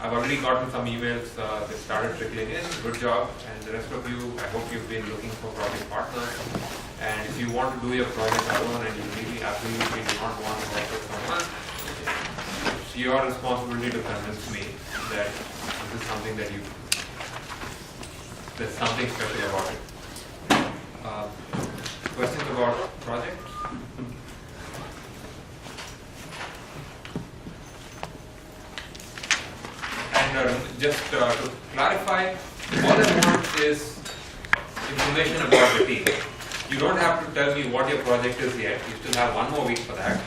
I've already gotten some emails that started trickling in. Good job. And the rest of you, I hope you've been looking for project partners. And if you want to do your project alone and you really absolutely do not want to work with someone, it's your responsibility to convince me that this is something that there's something special about it. Questions about projects? And just to clarify, all I want is information about the team. You don't have to tell me what your project is yet. You still have one more week for that.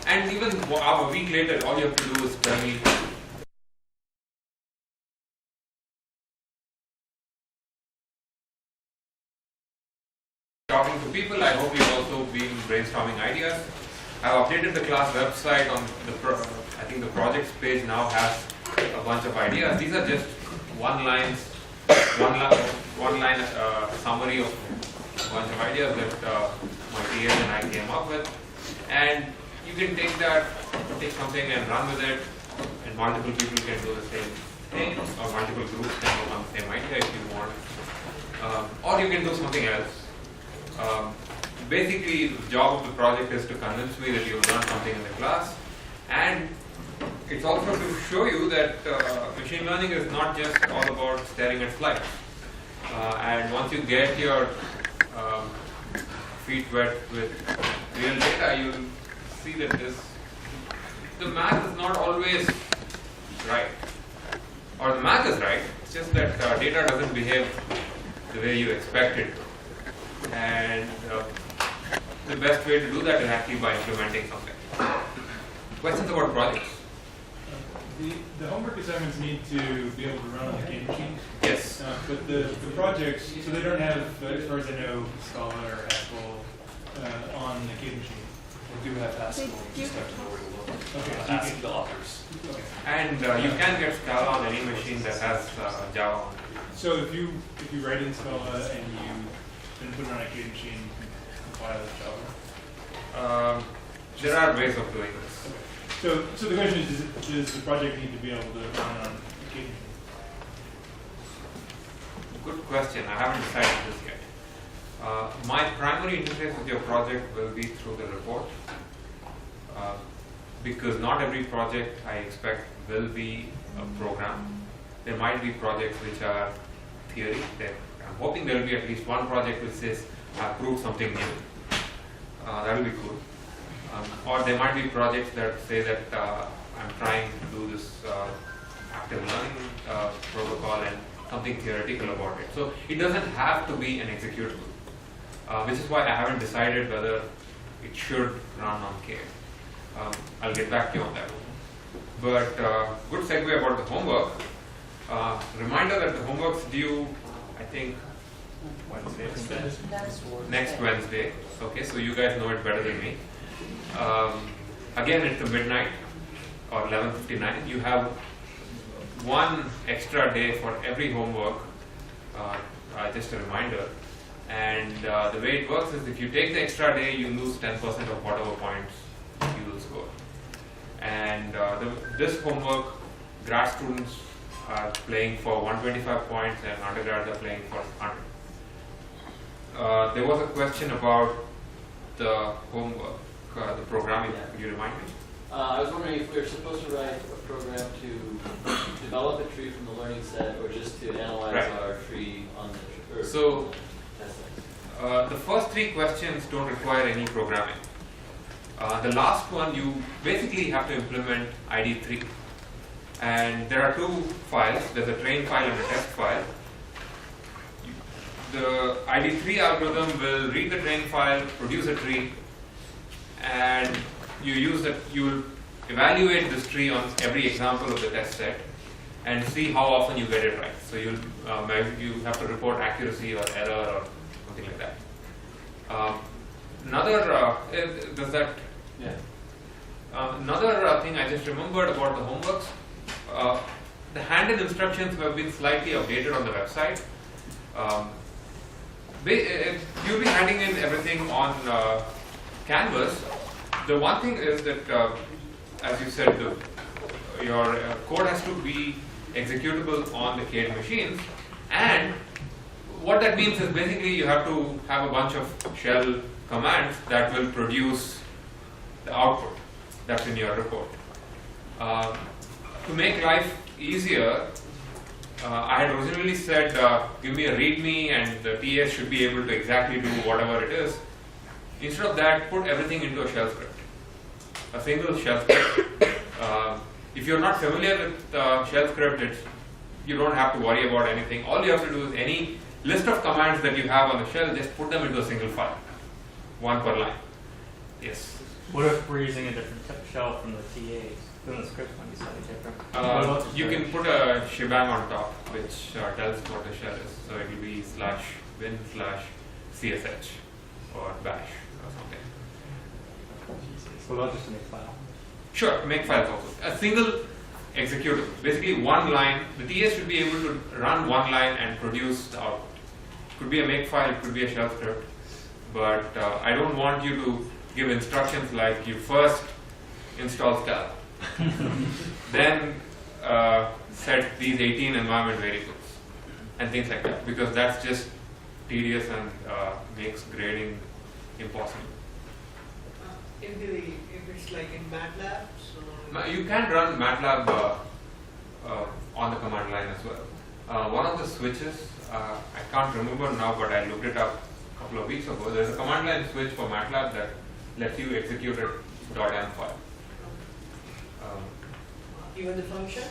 And even a week later, all you have to do is tell me talking to people. I hope you've also been brainstorming ideas. I've updated the class website on I think the projects page now has a bunch of ideas. These are just one line summary of a bunch of ideas that my TAs and I came up with. And you can take something and run with it, and multiple people can do the same thing, or multiple groups can work on the same idea if you want. Or you can do something else. Basically, the job of the project is to convince me that you've learned something in the class, and it's also to show you that machine learning is not just all about staring at slides. And once you get your feet wet with real data, you'll see that the math is not always right. Or the math is right, it's just that data doesn't behave the way you expect it to. And the best way to do that is actually by implementing something. Questions about projects? The homework assignments need to be able to run on the K machine. Yes. But the projects, so they don't have, as far as I know, Scala or Haskell on the K machine. We do have Haskell, we just have to know where to look. Okay. Ask the authors. Okay. And you can get Scala on any machine that has Java on it. So if you write in Scala and you then put it on a K machine, you can compile it to Java. There are ways of doing this. Okay. So the question is, does the project need to be able to run on a K machine? Good question. I haven't decided this yet. My primary interface with your project will be through the report, because not every project I expect will be a program. There might be projects which are theory. I'm hoping there will be at least one project which says, I've proved something new. That will be cool. Or there might be projects that say that I'm trying to do this active learning protocol and something theoretical about it. So it doesn't have to be an executable, which is why I haven't decided whether it should run on K. I'll get back to you on that. But good segue about the homework. Reminder that the homework's due, I think, Wednesday? Next Wednesday. Okay, so you guys know it better than me. Again, it's the midnight or 11:59. You have one extra day for every homework, just a reminder. And the way it works is if you take the extra day, you lose 10% of whatever points you will score. And this homework, grad students are playing for 125 points and undergrads are playing for 100. There was a question about the homework, the programming. Yeah. Could you remind me? I was wondering if we were supposed to write a program to develop a tree from the learning set, or just to analyze Right. our tree on the or So testing. the first three questions don't require any programming. The last one, you basically have to implement ID3. And there are two files. There's a train file and a test file. The ID3 algorithm will read the train file, produce a tree, and you will evaluate this tree on every example of the test set and see how often you get it right. So you have to report accuracy or error or something like that. Does that? Yeah. Another thing I just remembered about the homeworks. The handed instructions have been slightly updated on the website. You'll be handing in everything on Canvas. The one thing is that, as you said, your code has to be executable on the Kate machines, and what that means is basically you have to have a bunch of shell commands that will produce the output that's in your report. To make life easier, I had originally said give me a readme and the TS should be able to exactly do whatever it is. Instead of that, put everything into a shell script, a single shell script. If you're not familiar with shell script, you don't have to worry about anything. All you have to do is any list of commands that you have on the shell, just put them into a single file, one per line. Yes. What if we're using a different shell from the TAs? Then the script might be slightly different. You can put a shebang on top, which tells what the shell is. So it will be /bin/csh or bash or something. What about just a make file? Sure, make files also. A single executable. Basically one line. The TS should be able to run one line and produce the output. It could be a make file, it could be a shell script. But I don't want you to give instructions like you first install Scala, then set these 18 environment variables and things like that, because that's just tedious and makes grading impossible. If it's like in MATLAB, so You can run MATLAB on the command line as well. One of the switches, I can't remember now, but I looked it up a couple of weeks ago. There's a command line switch for MATLAB that lets you execute a .m file. even the function.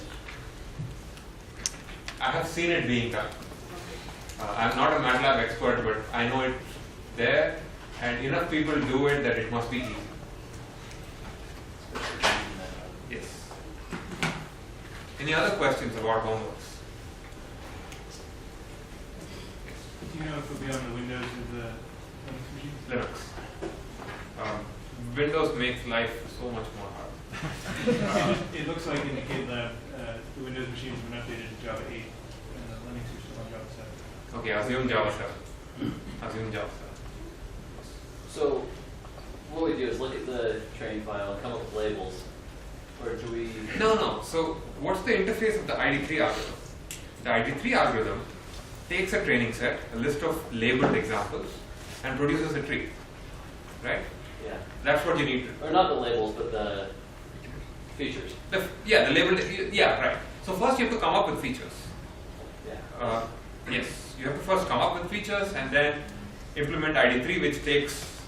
I have seen it being done. I'm not a MATLAB expert, but I know it's there, and enough people do it that it must be easy. Yes. Any other questions about homeworks? Do you know if it'll be on the Windows or the Linux machine? Linux. Windows makes life so much more hard. It looks like in the GitLab, the Windows machines have been updated to Java 8, and the Linux are still on Java 7. Okay, assume Java 7. Assume Java 7. So what we do is look at the train file and come up with labels, or do we? No. So what's the interface of the ID3 algorithm? The ID3 algorithm takes a training set, a list of labeled examples, and produces a tree. Right? Yeah. That's what you need to. Or not the labels, but the features. The labeled. Yeah, right. So first you have to come up with features. Yeah. Yes, you have to first come up with features and then implement ID3, which takes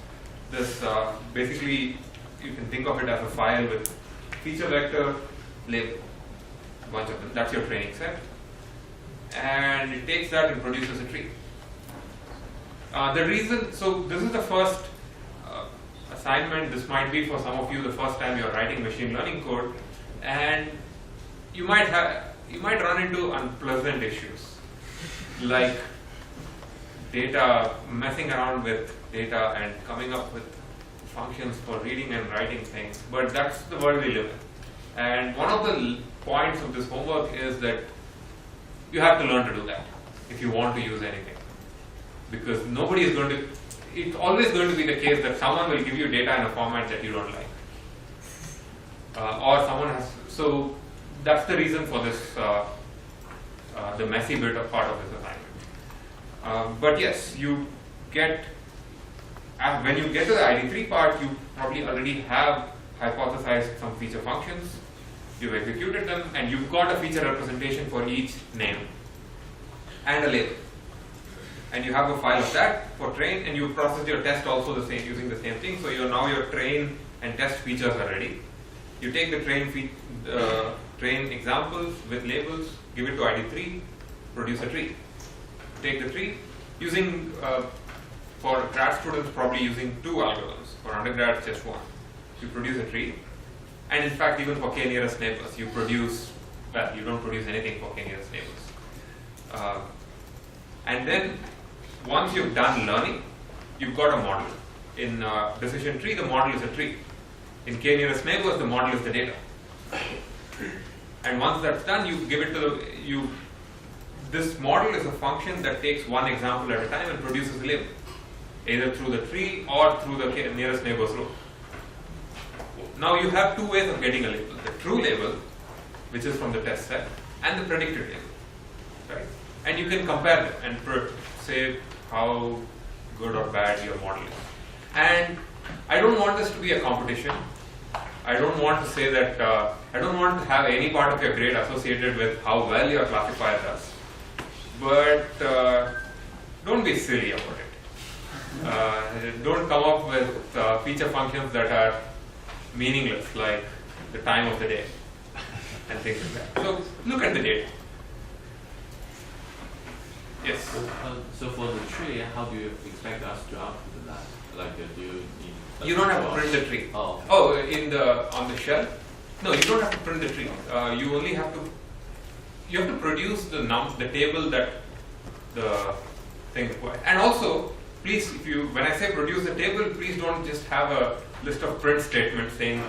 this. Basically, you can think of it as a file with feature vector, label, a bunch of them. That's your training set, and it takes that and produces a tree. The reason, so this is the first assignment. This might be for some of you the first time you're writing machine learning code, and you might run into unpleasant issues like messing around with data and coming up with functions for reading and writing things. But that's the world we live in. And one of the points of this homework is that you have to learn to do that if you want to use anything, because nobody is going to. It's always going to be the case that someone will give you data in a format that you don't like, or someone has. So that's the reason for this, the messy bit of part of this assignment. But yes, you get when you get to the ID3 part, you probably already have hypothesized some feature functions. You've executed them, and you've got a feature representation for each name and a label. And you have a file of that for train, and you process your test also the same using the same thing. So now your train and test features are ready. You take the train examples with labels, give it to ID3, produce a tree. Take the tree using for grad students probably using 2 algorithms. For undergrads just 1. You produce a tree, and in fact even for k-nearest neighbors you don't produce anything for k-nearest neighbors. And then once you've done learning, you've got a model. In decision tree, the model is a tree. In k-nearest neighbors, the model is the data. And once that's done, you give it to this model is a function that takes one example at a time and produces a label, either through the tree or through the nearest neighbors row. Now you have 2 ways of getting a label. The true label which is from the test set, and the predictor table, right? And you can compare them and say how good or bad your model is. And I don't want this to be a competition. I don't want to say that, I don't want to have any part of your grade associated with how well your classifier does. But don't be silly about it. Don't come up with feature functions that are meaningless, like the time of the day and things like that. So look at the data. Yes. So for the tree, how do you expect us to output that? Like, do you need? You don't have to print the tree. Oh. Oh, on the shell? No, you don't have to print the tree. You only have to produce the table that the thing requires. And also, please, when I say produce the table, please don't just have a list of print statements saying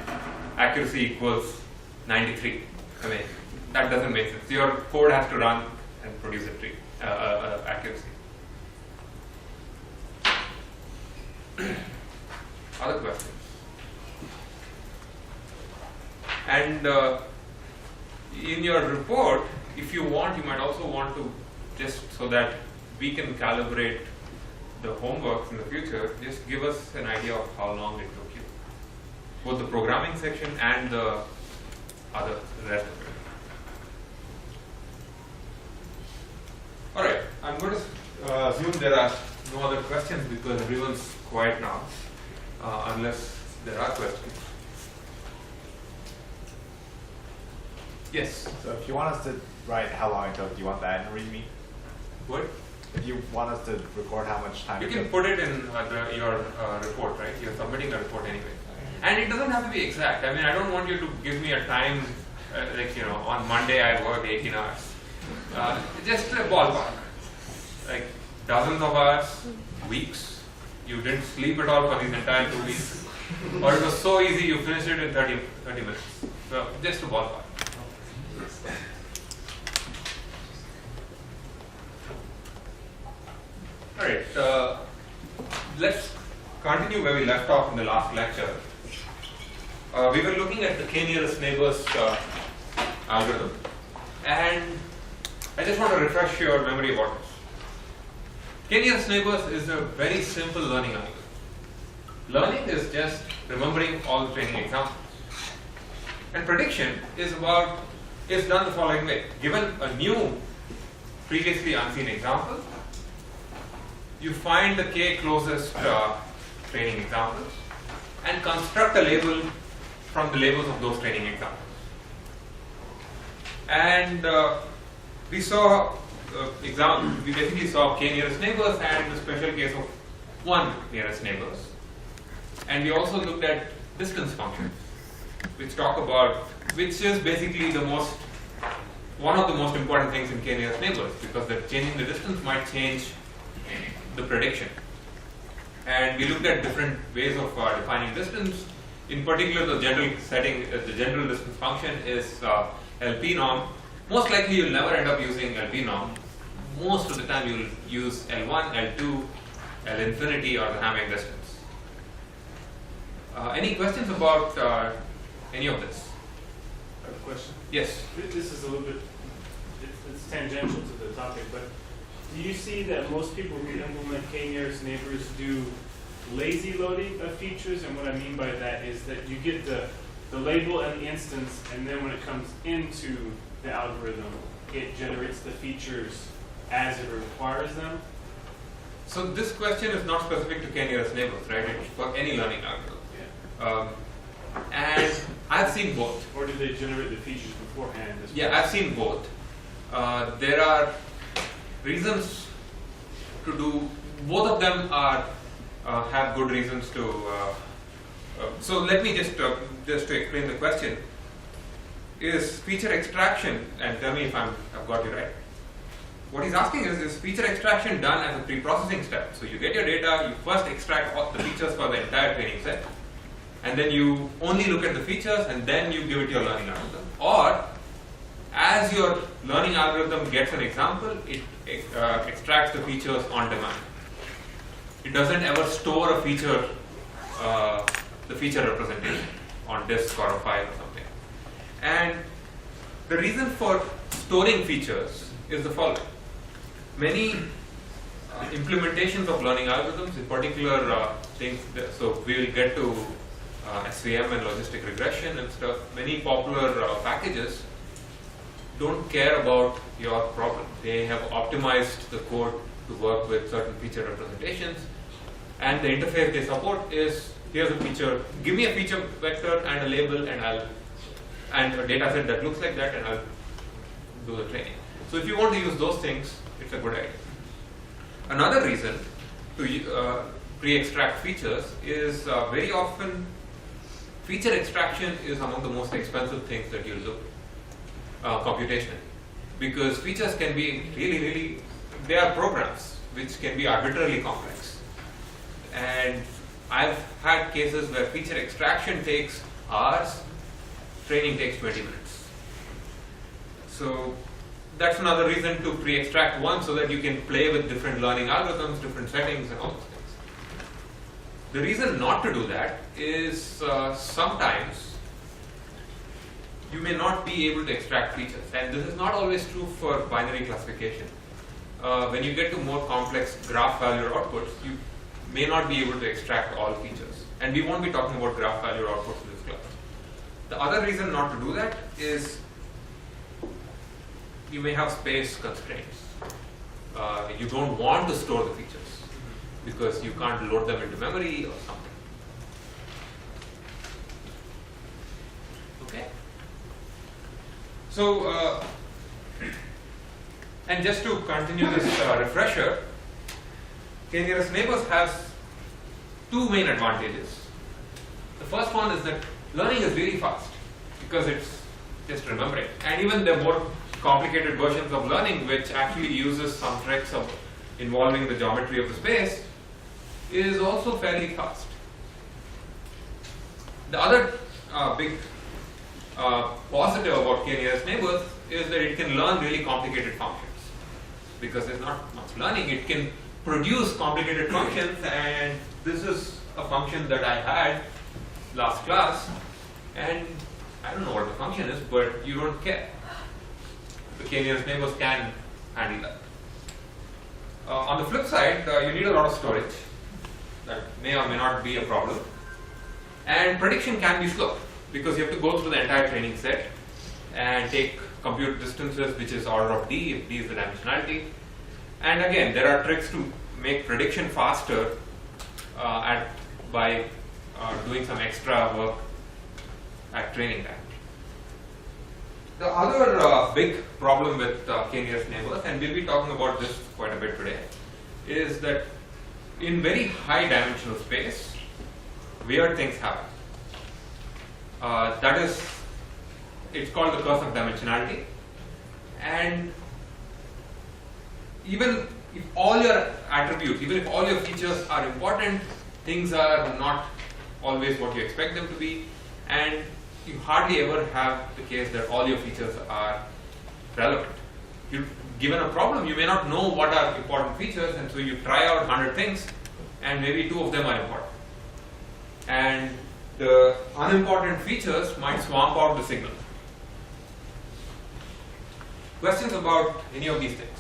accuracy equals 93. I mean, that doesn't make sense. Your code has to run and produce a tree, accuracy. Other questions? And in your report, if you want, you might also want to, just so that we can calibrate the homeworks in the future, just give us an idea of how long it took you. Both the programming section and the rest of it. Alright, I'm going to assume there are no other questions because everyone's quiet now, unless there are questions. Yes? So if you want us to write how long it took, do you want that in a README? What? If you want us to record how much time You it can took. put it in your report, right? You're submitting a report anyway. And it doesn't have to be exact. I mean, I don't want you to give me a time, on Monday I worked 18 hours. Just a ballpark. Like dozens of hours, weeks. You didn't sleep at all for these entire 2 weeks. Or it was so easy you finished it in 30 minutes. So just a ballpark. Alright, let's continue where we left off in the last lecture. We were looking at the k-nearest neighbors algorithm, and I just want to refresh your memory about this. K-nearest neighbors is a very simple learning algorithm. Learning is just remembering all the training examples. And prediction is done the following way. Given a new, previously unseen example, you find the k closest training examples and construct a label from the labels of those training examples. And we basically saw k nearest neighbors and the special case of 1 nearest neighbors. And we also looked at distance functions, which is basically one of the most important things in k nearest neighbors, because changing the distance might change the prediction. And we looked at different ways of defining distance. In particular, the general distance function is LP norm. Most likely you'll never end up using LP norm. Most of the time you'll use L1, L2, L infinity, or the Hamming distance. Any questions about any of this? I have a question. Yes? This is a little bit, it's tangential to the topic, but do you see that most people who implement k-nearest neighbors do lazy loading of features? And what I mean by that is that you get the label and the instance, and then when it comes into the algorithm, it generates the features as it requires them? So this question is not specific to k-nearest neighbors, right? It's for any learning algorithm. Yeah. And I've seen both. Or do they generate the features beforehand? As Yeah, I've seen both. There are reasons to do, both of them have good reasons to, so let me just to explain the question. Is feature extraction, and tell me if I've got you right. What he's asking is feature extraction done as a pre-processing step? So you get your data, you first extract all the features for the entire training set, and then you only look at the features and then you give it your learning algorithm. Or, as your learning algorithm gets an example, it extracts the features on demand. It doesn't ever store a feature, the feature representation on disk or a file or something. And The reason for storing features is the following. Many implementations of learning algorithms, in particular things, so we will get to SVM and logistic regression and stuff. Many popular packages don't care about your problem. They have optimized the code to work with certain feature representations, and the interface they support is, here's a feature, give me a feature vector and a label, and a data set that looks like that, and I'll do the training. So if you want to use those things, it's a good idea. Another reason to pre-extract features is very often feature extraction is among the most expensive things that you'll do computationally, because features can be really, they are programs which can be arbitrarily complex. And I've had cases where feature extraction takes hours, training takes 20 minutes. So that's another reason to pre-extract one, so that you can play with different learning algorithms, different settings, and all those things. The reason not to do that is sometimes you may not be able to extract features, and this is not always true for binary classification. When you get to more complex graph value outputs, you may not be able to extract all features, and we won't be talking about graph value outputs in this class. The other reason not to do that is you may have space constraints. You don't want to store the features because you can't load them into memory or something. Okay? So, and just to continue this refresher, K-nearest neighbors has two main advantages. The first one is that learning is really fast because it's just remembering. And even the more complicated versions of learning, which actually uses some tricks of involving the geometry of the space, is also fairly fast. The other big positive about K-nearest neighbors is that it can learn really complicated functions. Because there's not much learning, it can produce complicated functions, and this is a function that I had last class, and I don't know what the function is, but you don't care. The K-nearest neighbors can handle that. On the flip side, you need a lot of storage. That may or may not be a problem. And prediction can be slow because you have to go through the entire training set and take compute distances, which is order of d, if d is the dimensionality. And again, there are tricks to make prediction faster by doing some extra work at training time. The other big problem with K-nearest neighbors, and we'll be talking about this quite a bit today, is that in very high dimensional space, weird things happen. That is, it's called the curse of dimensionality. And even if all your attributes, even if all your features are important, things are not always what you expect them to be, and you hardly ever have the case that all your features are relevant. Given a problem, you may not know what are important features, and so you try out 100 things, and maybe 2 of them are important. And the unimportant features might swamp out the signal. Questions about any of these things?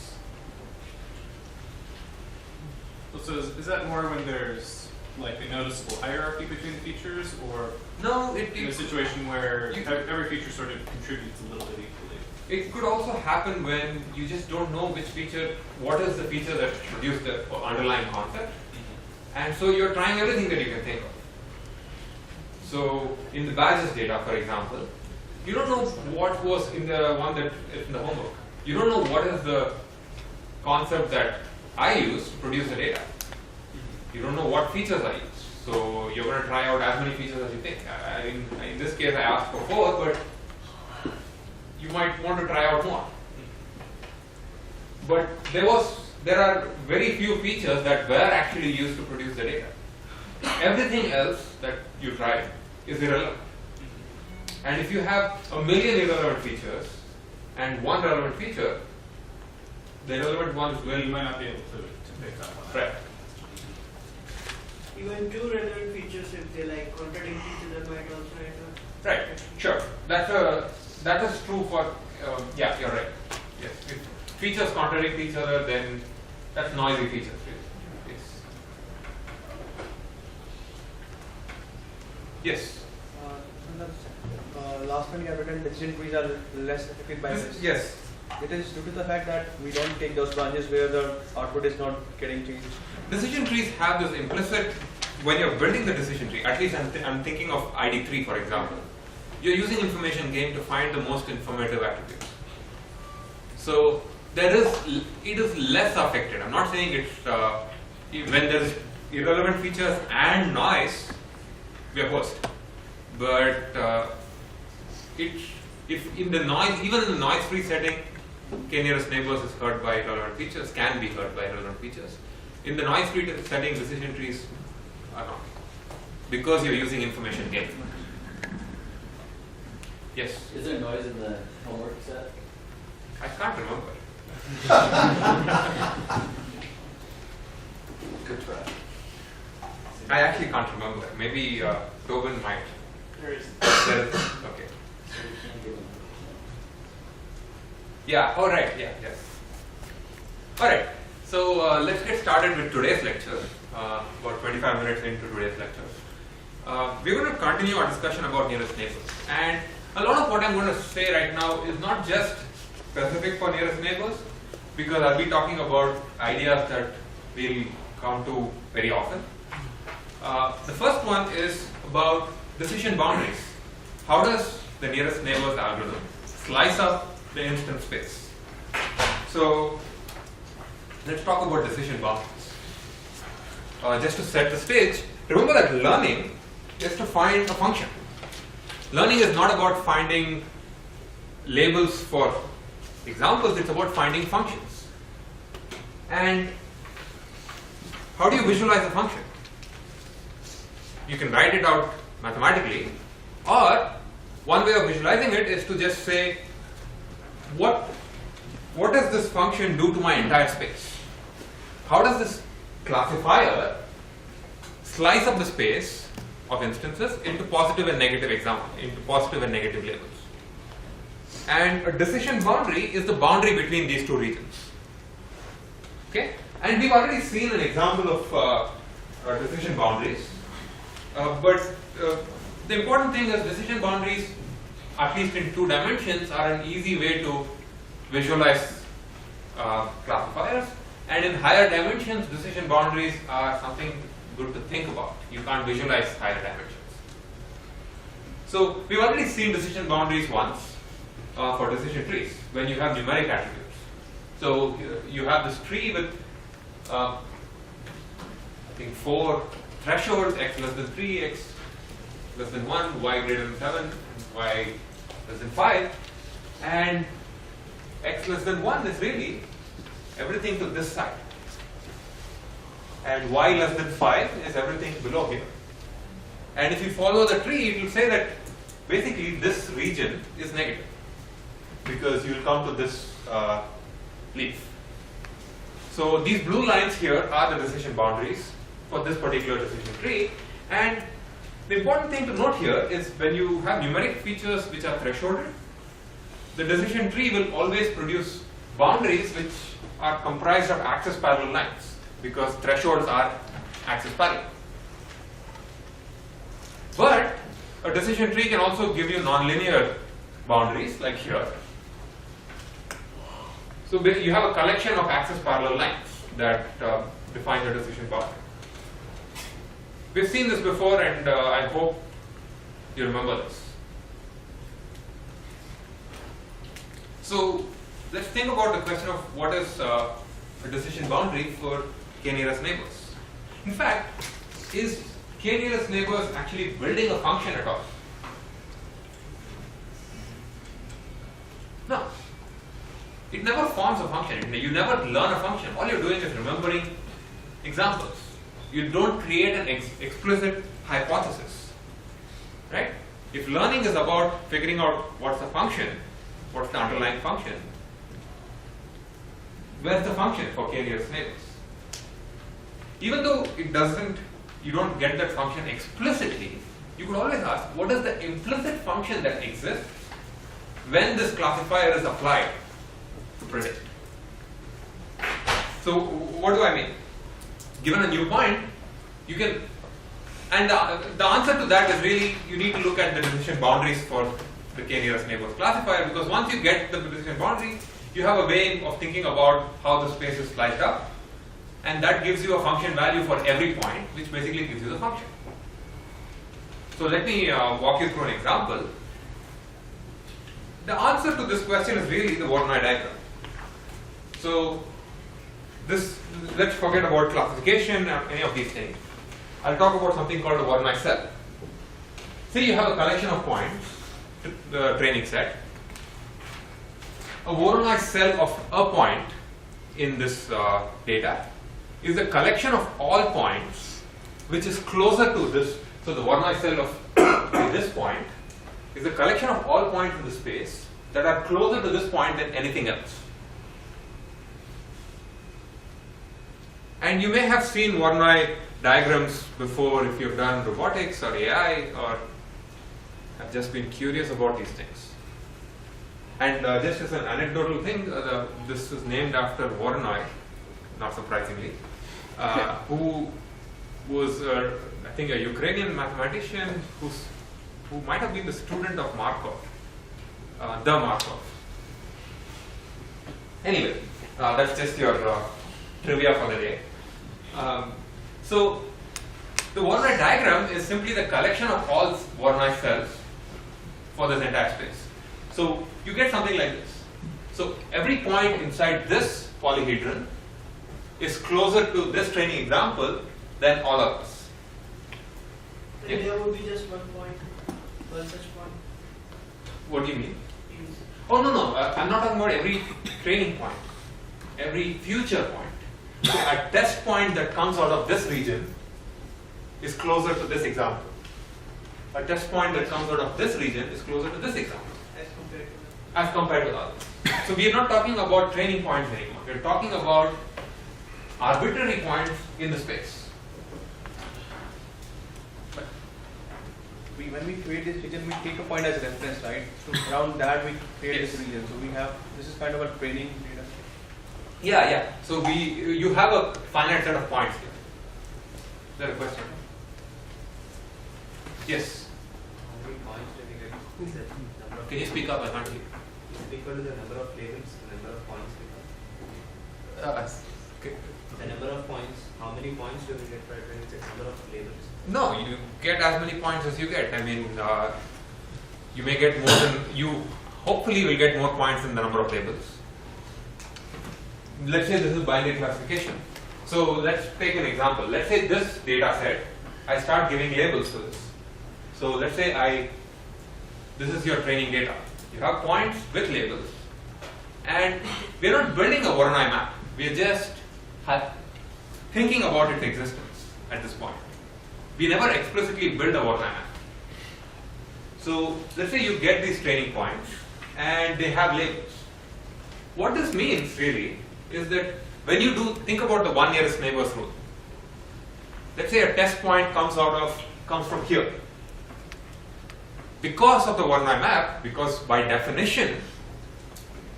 So is that more when there's like a noticeable hierarchy between the features, or No, in a situation where every feature sort of contributes a little bit equally? it could also happen when you just don't know which feature, what is the feature that produced the underlying concept, and so you're trying everything that you can think of. So in the badges data, for example, you don't know what was in the one that is in the homework. You don't know what is the concept that I use to produce the data. You don't know what features I use. So you're going to try out as many features as you think. In this case, I asked for 4, but you might want to try out more. But there are very few features that were actually used to produce the data. Everything else that you tried is irrelevant. And if you have a million irrelevant features and one relevant feature, the irrelevant ones will... You might not be able to pick that one. Right. Even 2 relevant features, if they like contradict each other, might also end up. Right. Sure. That's a that is true for, yeah, you're right. Yes, if features contradict each other, then that's noisy features. Yes. Yes. Last one you have written decision trees are less affected by this. Yes. It is due to the fact that we don't take those branches where the output is not getting changed. Decision trees have this implicit, when you're building the decision tree, at least I'm thinking of ID3 for example, you're using information game to find the most informative attributes. So it is less affected. I'm not saying it's, when there's irrelevant features and noise, we are host. But if in the noise, even in the noise-free setting, k-nearest neighbors is heard by irrelevant features, can be heard by irrelevant features. In the noise-free setting, decision trees are not, because you're using information game. Yes. Is there noise in the homework set? I can't remember. Good try. I actually can't remember. Maybe Tobin might. There is. There is. Okay. So we can't give them. Yeah. All right. Yeah. Yes. All right. So let's get started with today's lecture. About 25 minutes into today's lecture, we're going to continue our discussion about nearest neighbors. And a lot of what I'm going to say right now is not just specific for nearest neighbors, because I'll be talking about ideas that we'll come to very often. The first one is about decision boundaries. How does the nearest neighbors algorithm slice up the instance space? So let's talk about decision boundaries. Just to set the stage, remember that learning is to find a function. Learning is not about finding labels for examples, it's about finding functions. And how do you visualize a function? You can write it out mathematically, or one way of visualizing it is to just say, what does this function do to my entire space? How does this classifier slice up the space of instances into positive and negative labels? And a decision boundary is the boundary between these two regions. Okay? And we've already seen an example of decision boundaries. But the important thing is decision boundaries, at least in 2 dimensions, are an easy way to visualize classifiers. And in higher dimensions, decision boundaries are something good to think about. You can't visualize higher dimensions. So we've already seen decision boundaries once for decision trees when you have numeric attributes. So you have this tree with I think 4 thresholds: x less than 3, x less than 1, y greater than 7, y less than 5, and x less than 1 is really everything to this side, and y less than 5 is everything below here. And if you follow the tree, it will say that basically this region is negative, because you will come to this leaf. So these blue lines here are the decision boundaries for this particular decision tree. And the important thing to note here is when you have numeric features which are thresholded, the decision tree will always produce boundaries which are comprised of axis parallel lines, because thresholds are axis parallel. But a decision tree can also give you nonlinear boundaries, like here. So you have a collection of axis parallel lines that define the decision boundary. We've seen this before, and I hope you remember this. So let's think about the question of what is a decision boundary for k-nearest neighbors. In fact, is k-nearest neighbors actually building a function at all? No. It never forms a function. You never learn a function. All you're doing is remembering examples. You don't create an explicit hypothesis. Right? If learning is about figuring out what's the function, what's the underlying function, where's the function for k-nearest neighbors? Even though you don't get that function explicitly, you could always ask, what is the implicit function that exists when this classifier is applied to predict. So what do I mean? Given a new point, you can, and the answer to that is really you need to look at the decision boundaries for the k-nearest neighbors classifier, because once you get the decision boundary, you have a way of thinking about how the space is sliced up, and that gives you a function value for every point, which basically gives you the function. So let me walk you through an example. The answer to this question is really the Voronoi diagram. So this, let's forget about classification or any of these things. I'll talk about something called a Voronoi cell. Say you have a collection of points, the training set. A Voronoi cell of a point in this data is a collection of all points which is closer to this. So the Voronoi cell of this point is a collection of all points in the space that are closer to this point than anything else. And you may have seen Voronoi diagrams before if you've done robotics or AI or have just been curious about these things. And just as an anecdotal thing, this is named after Voronoi, not surprisingly, who was, I think, a Ukrainian mathematician who might have been the student of Markov, the Markov. Anyway, that's just your trivia for the day. So the Voronoi diagram is simply the collection of all Voronoi cells for this entire space. So you get something like this. So every point inside this polyhedron is closer to this training example than all others. Then there would be just one point, one such point. What do you mean? Is- Oh no, I'm not talking about every training point, every future point. So a test point that comes out of this region is closer to this example. A test point that comes out of this region is closer to this example As compared to that. as compared to others. So we are not talking about training points anymore. We are talking about arbitrary points in the space. When we create this region, we take a point as a reference, right? So around that we create Yes. this region. So we have, this is kind of a training data. Yeah. So you have a finite set of points here. Is there a question? Yes. How many points do we get? Is that number of Can you speak up? I can't hear. Is it equal to the number of labels, the number of points we have? Okay. The number of points, how many points do we get for a 26 number of labels? No, you get as many points as you get. I mean, you may get more than you. Hopefully, will get more points than the number of labels. Let's say this is binary classification. So let's take an example. Let's say this data set, I start giving labels to this. So let's say this is your training data. You have points with labels, and we're not building a Voronoi map. We're just thinking about its existence at this point. We never explicitly build a Voronoi map. So let's say you get these training points and they have labels. What this means really is that when you think about the one nearest neighbors rule. Let's say a test point comes from here. Because of the Voronoi map, because by definition,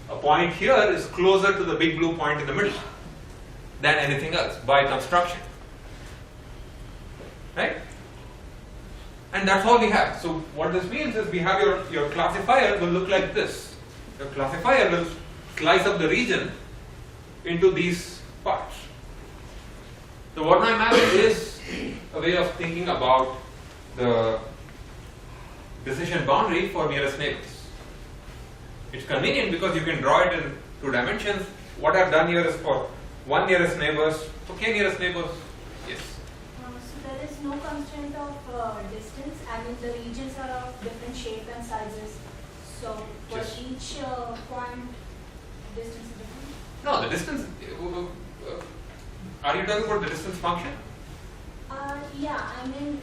a point here is closer to the big blue point in the middle than anything else by construction. Right? And that's all we have. So what this means is we have your classifier will look like this. Your classifier will slice up the region into these parts. The Voronoi map is a way of thinking about the decision boundary for nearest neighbors. It's convenient because you can draw it in 2 dimensions. What I've done here is for one nearest neighbors, for k nearest neighbors, yes. So there is no constraint of distance. I mean, the regions are of different shape and sizes. So for Yes. each point, distance is different. No, the distance. Are you talking about the distance function? Yeah, I mean,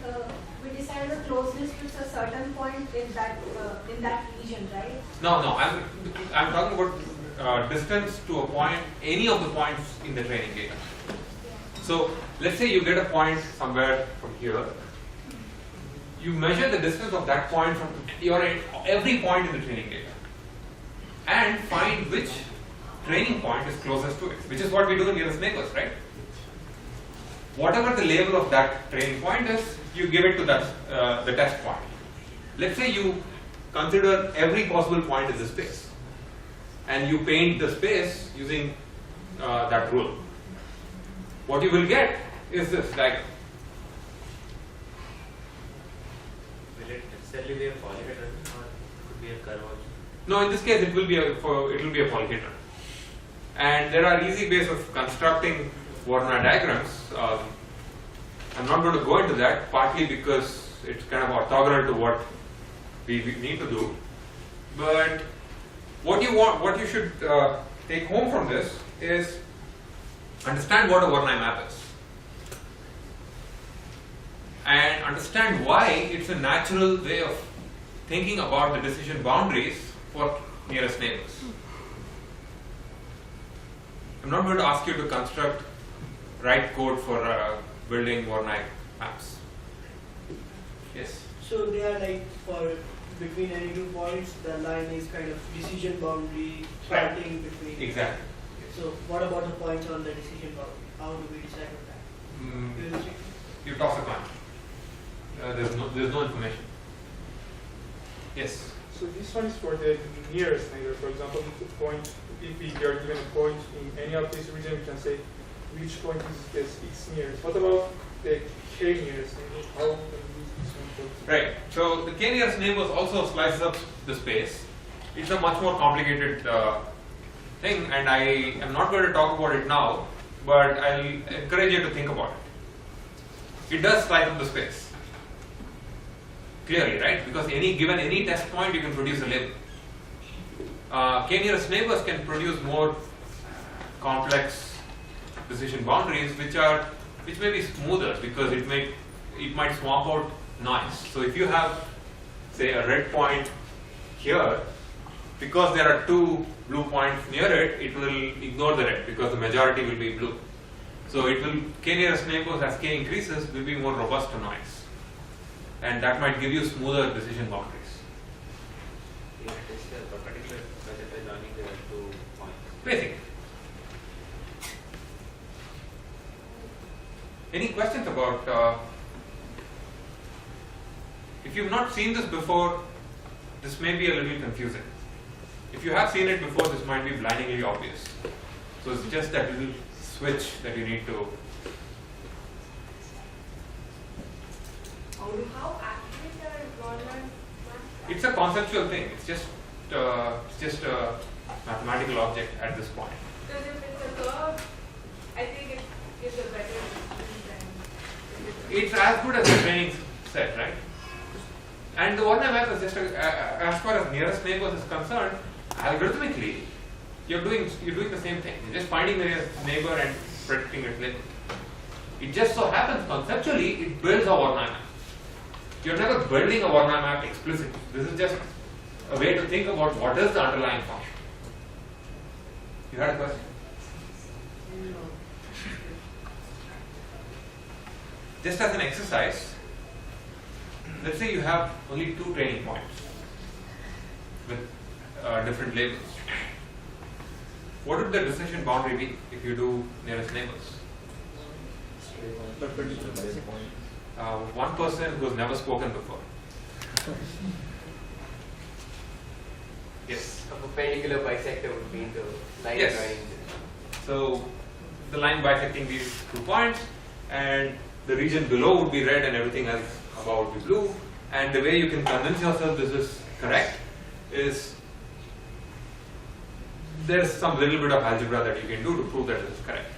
we decided a closeness to a certain point in that region, right? No. I'm talking about distance to a point, any of the points in the training data. So let's say you get a point somewhere from here. You measure the distance of that point from every point in the training data. and find which training point is closest to it, which is what we do in nearest neighbors, right? Whatever the label of that training point is, you give it to that the test point. Let's say you consider every possible point in the space, and you paint the space using that rule. What you will get is this, like, Will it necessarily be a polyhedron or could be a curve also? no, in this case it will be a polyhedron. And there are easy ways of constructing Voronoi diagrams. I'm not going to go into that, partly because it's kind of orthogonal to what we need to do. But what you should take home from this is understand what a Voronoi map is, and understand why it's a natural way of thinking about the decision boundaries for nearest neighbors. I'm not going to ask you to write code for building Voronoi maps. Yes? So they are like for between any 2 points, the line is kind of decision boundary starting between. Exactly. So what about the points on the decision boundary? How do we decide on that? Do you think? You toss a coin. There's no information. Yes? So this one is for the nearest neighbor. For example, if we are given a point in any of these regions, we can say which point is its nearest. What about the k nearest neighbor? How can we use this one for? Right. So the k nearest neighbors also slices up the space. It's a much more complicated thing, and I am not going to talk about it now, but I'll encourage you to think about it. It does slice up the space. Clearly, right? Because given any test point, you can produce a label. K nearest neighbors can produce more complex decision boundaries, which may be smoother because it might swamp out noise. So if you have, say, a red point here, because there are 2 blue points near it, it will ignore the red because the majority will be blue. So K nearest neighbors, as K increases, will be more robust to noise. And that might give you smoother decision boundaries. You test a particular method by joining the 2 points. Basic. Any questions about, if you've not seen this before, this may be a little confusing. If you have seen it before, this might be blindingly obvious. So it's just that little switch that you need to. How accurate are Voronoi maps? It's a conceptual thing. It's just a mathematical object at this point. Because if it's a curve, I think it gives a better description than It's as good as the training set, right? And the Voronoi map is just as far as nearest neighbors is concerned, algorithmically, you're doing the same thing. You're just finding the nearest neighbor and predicting its label. It just so happens conceptually it builds a Voronoi map. You're never building a Voronoi map explicitly. This is just a way to think about what is the underlying function. You had a question? No. Just as an exercise, let's say you have only 2 training points with different labels. What would the decision boundary be if you do nearest neighbors? One person who's never spoken before. Yes. A perpendicular bisector would be the line Yes. joining So the line bisecting these 2 points, and the region below would be red and everything else above would be blue. And the way you can convince yourself this is correct is there's some little bit of algebra that you can do to prove that this is correct.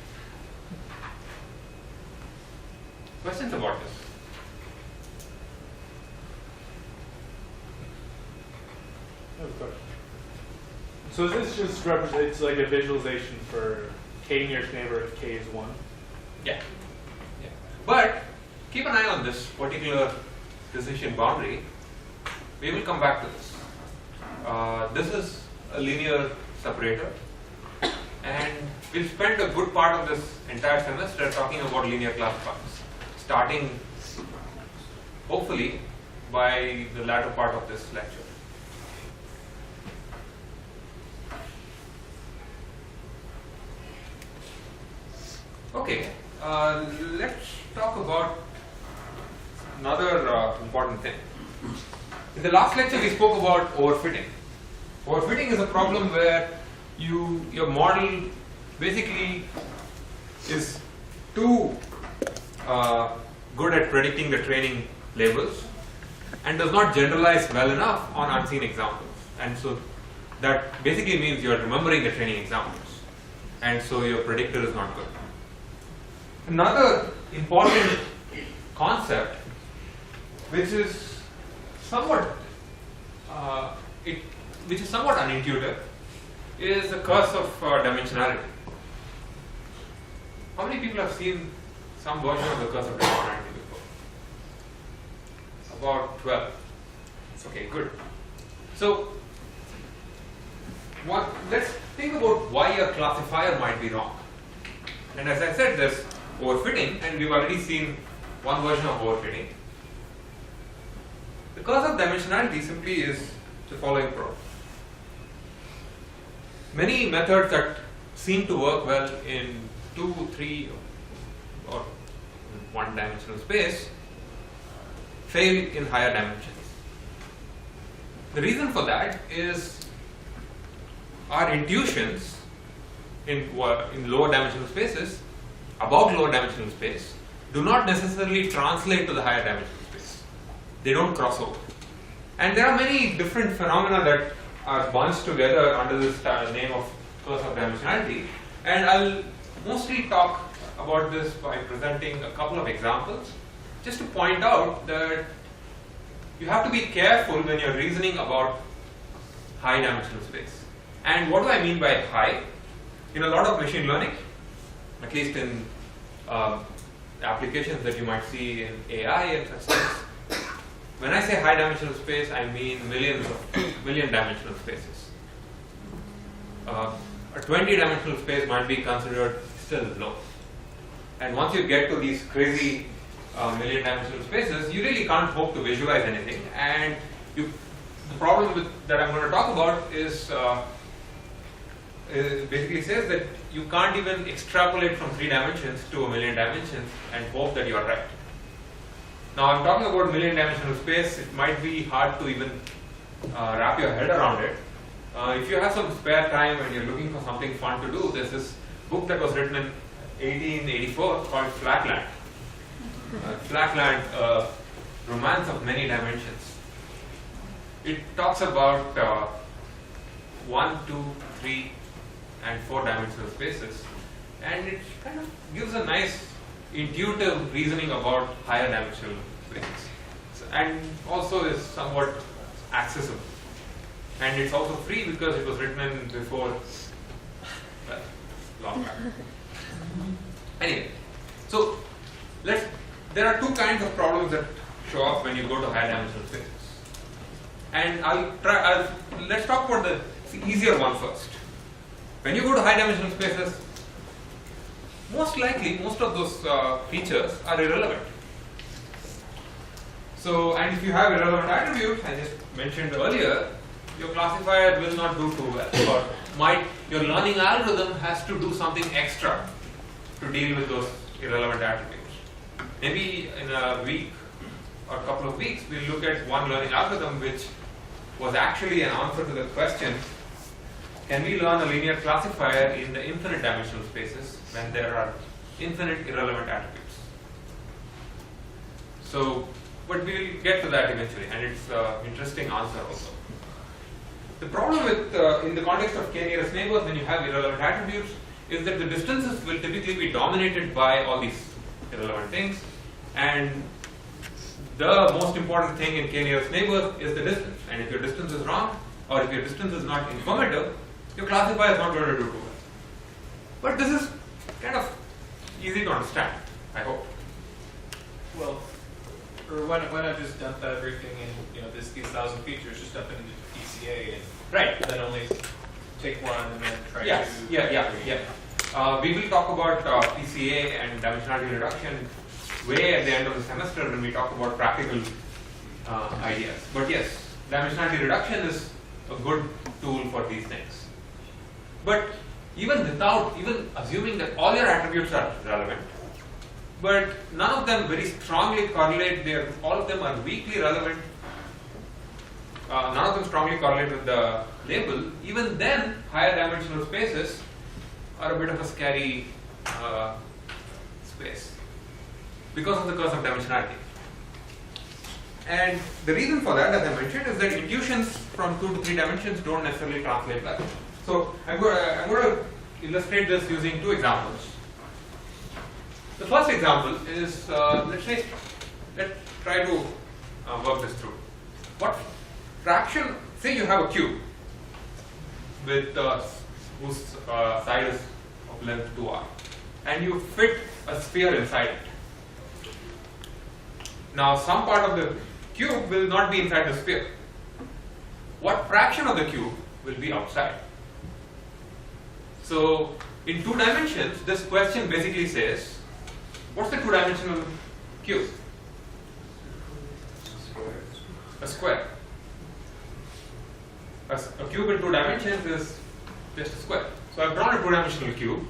Questions about this? So this just represents like a visualization for k nearest neighbor if k is 1. Yeah. But keep an eye on this particular decision boundary. We will come back to this. This is a linear separator, and we'll spend a good part of this entire semester talking about linear classifiers, starting hopefully by the latter part of this lecture. Okay, let's talk about another important thing. In the last lecture, we spoke about overfitting. Overfitting is a problem where your model basically is too good at predicting the training labels and does not generalize well enough on unseen examples. And so that basically means you are remembering the training examples, and so your predictor is not good. Another important concept, which is somewhat unintuitive, is the curse of dimensionality. How many people have seen some version of the curse of dimensionality before? About 12. Okay, good. So, let's think about why a classifier might be wrong. And as I said, there's overfitting, and we've already seen one version of overfitting. The curse of dimensionality simply is the following problem. Many methods that seem to work well in 2, 3, or one-dimensional space fail in higher dimensions. The reason for that is our intuitions in lower dimensional spaces about lower dimensional space do not necessarily translate to the higher dimensional space. They don't cross over. And there are many different phenomena that are bunched together under this name of curse of dimensionality, and I'll mostly talk about this by presenting a couple of examples just to point out that you have to be careful when you're reasoning about high dimensional space. And what do I mean by high? In a lot of machine learning, at least in applications that you might see in AI and such things, when I say high dimensional space, I mean million dimensional spaces. A 20-dimensional space might be considered still low. And once you get to these crazy million dimensional spaces, you really can't hope to visualize anything. And the problem that I'm going to talk about is basically says that you can't even extrapolate from 3 dimensions to a million dimensions and hope that you are right. Now, I'm talking about million dimensional space. It might be hard to even wrap your head around it. If you have some spare time and you're looking for something fun to do, there's this book that was written in 1884 called Flatland. Flatland, Romance of Many Dimensions. It talks about 1, 2, 3, and 4 dimensional spaces, and it kind of gives a nice intuitive reasoning about higher dimensional spaces, and also is somewhat accessible. And it's also free because it was written in before, well, long back. Anyway, so there are 2 kinds of problems that show up when you go to higher dimensional spaces. And let's talk about the easier one first. When you go to high dimensional spaces, most likely most of those features are irrelevant. So, and if you have irrelevant attributes, I just mentioned earlier, your classifier will not do too well, or your learning algorithm has to do something extra to deal with those irrelevant attributes. Maybe in a week or a couple of weeks, we'll look at one learning algorithm which was actually an answer to the question, can we learn a linear classifier in the infinite dimensional spaces when there are infinite irrelevant attributes? So, but we'll get to that eventually, and it's an interesting answer also. The problem with, in the context of k-nearest neighbors, when you have irrelevant attributes, is that the distances will typically be dominated by all these irrelevant things, and the most important thing in k-nearest neighbors is the distance. And if your distance is wrong, or if your distance is not informative, your classifier is not going to do too well. But this is kind of easy to understand, I hope. Well, or why not just dump everything in, these 1,000 features, just dump it into PCA and then only take one and then try to... Yeah. We will talk about PCA and dimensionality reduction way at the end of the semester when we talk about practical ideas. But yes, dimensionality reduction is a good tool for these things. But even assuming that all your attributes are relevant, but none of them very strongly correlate, all of them are weakly relevant, none of them strongly correlate with the label, even then higher dimensional spaces are a bit of a scary space because of the curse of dimensionality. And the reason for that, as I mentioned, is that intuitions from 2 to 3 dimensions don't necessarily translate well. So I'm going to illustrate this using 2 examples. The first example is, let's try to work this through. What fraction, say you have a cube with whose side is of length 2r, and you fit a sphere inside it. Now some part of the cube will not be inside the sphere. What fraction of the cube will be outside? So in 2 dimensions, this question basically says, what's the 2-dimensional cube? A square. A cube in 2 dimensions is just a square. So I've drawn a 2-dimensional cube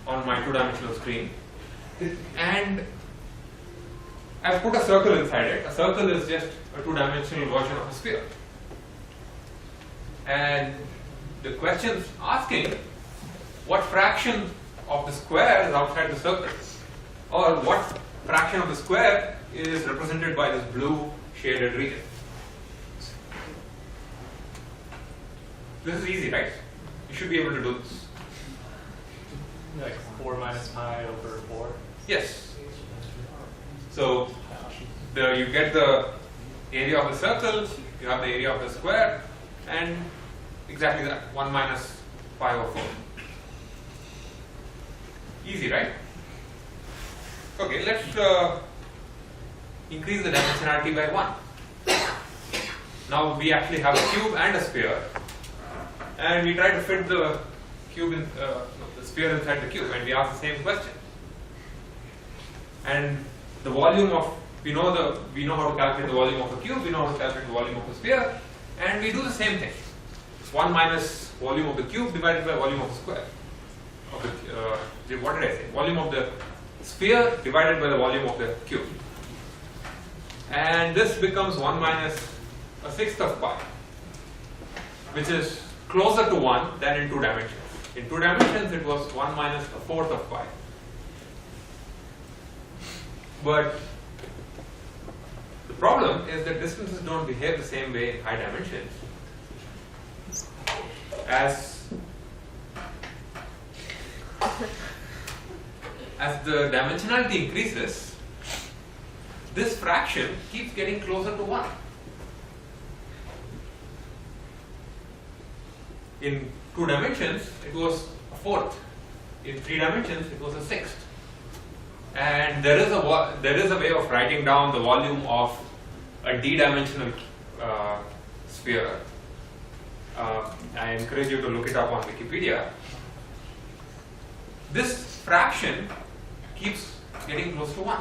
on my 2-dimensional screen, and I've put a circle inside it. A circle is just a 2-dimensional version of a sphere. And the question's asking what fraction of the square is outside the circle, or what fraction of the square is represented by this blue shaded region. This is easy, right? You should be able to do this. Like 4 minus pi over 4? Yes. So you get the area of the circle, you have the area of the square, and exactly that, 1 minus pi over 4. Easy, right? Okay, let's increase the dimensionality by 1. Now we actually have a cube and a sphere, and we try to fit the cube in the sphere inside the cube, and we ask the same question. And the volume of we know how to calculate the volume of a cube, we know how to calculate the volume of a sphere, and we do the same thing. 1 minus volume of the cube divided by volume of the square. What did I say? Volume of the sphere divided by the volume of the cube. And this becomes 1 minus a sixth of pi, which is closer to 1 than in 2 dimensions. In 2 dimensions, it was 1 minus a fourth of pi. But the problem is that distances don't behave the same way in high dimensions. As the dimensionality increases, this fraction keeps getting closer to 1. In 2 dimensions, it was a fourth. In 3 dimensions, it was a sixth. And there is a way of writing down the volume of a d-dimensional sphere. I encourage you to look it up on Wikipedia. This fraction keeps getting close to 1.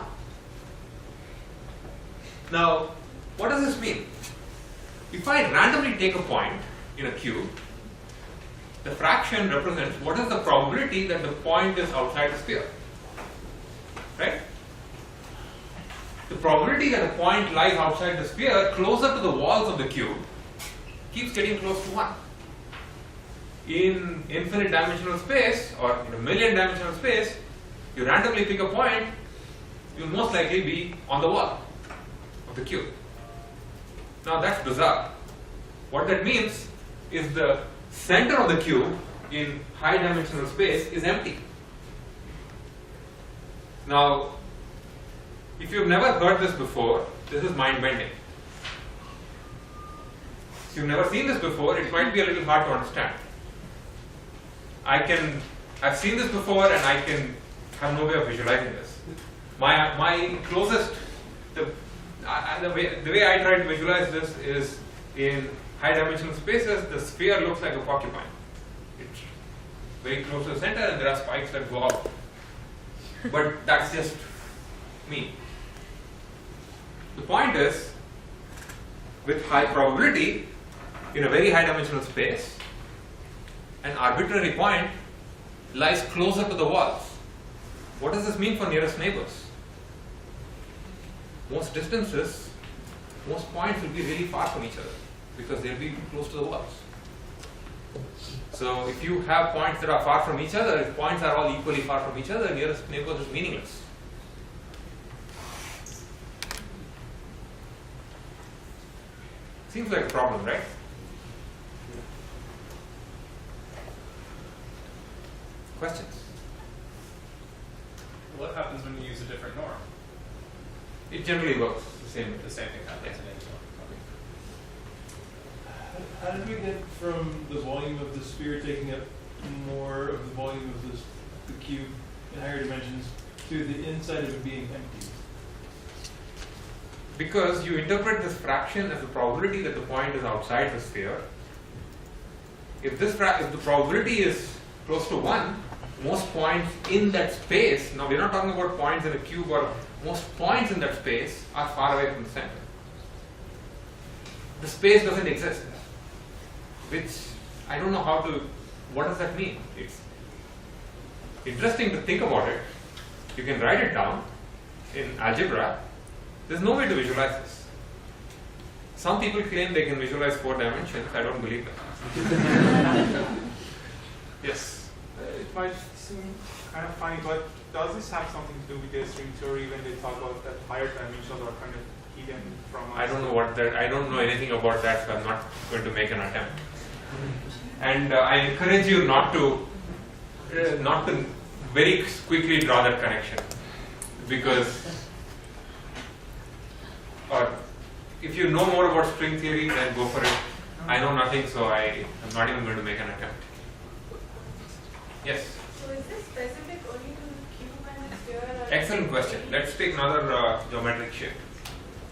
Now, what does this mean? If I randomly take a point in a cube, the fraction represents what is the probability that the point is outside the sphere. Right? The probability that a point lies outside the sphere, closer to the walls of the cube, keeps getting close to 1. In infinite dimensional space, or in a million dimensional space, you randomly pick a point, you'll most likely be on the wall of the cube. Now that's bizarre. What that means is the center of the cube in high dimensional space is empty. Now, if you've never heard this before, this is mind-bending. If you've never seen this before, it might be a little hard to understand. I've seen this before, and I can have no way of visualizing this. My closest, the way I try to visualize this is in high dimensional spaces, the sphere looks like a porcupine. It's very close to the center, and there are spikes that go up. But that's just me. The point is, with high probability, in a very high dimensional space, an arbitrary point lies closer to the walls. What does this mean for nearest neighbors? Most distances, most points will be really far from each other because they'll be close to the walls. So if you have points that are far from each other, if points are all equally far from each other, nearest neighbor is meaningless. Seems like a problem, right? Questions? What happens when you use a different norm? It generally works the same way. The same thing happens in any norm. How did we get from the volume of the sphere taking up more of the volume of the cube in higher dimensions to the inside of it being empty? Because you interpret this fraction as the probability that the point is outside the sphere. If the probability is close to 1, most points in that space, now we're not talking about points in a cube, or most points in that space are far away from the center. The space doesn't exist, which I don't know what does that mean? It's interesting to think about it. You can write it down in algebra. There's no way to visualize this. Some people claim they can visualize 4 dimensions. I don't believe that. Yes? It might seem kind of funny, but does this have something to do with the string theory when they talk about that higher dimensions are kind of hidden from us? I don't know anything about that, so I'm not going to make an attempt. And I encourage you not to very quickly draw that connection, because if you know more about string theory, then go for it. I know nothing, so I'm not even going to make an attempt. Yes? So is this specific only to the cube and the sphere? Or Excellent question. Let's take another geometric shape.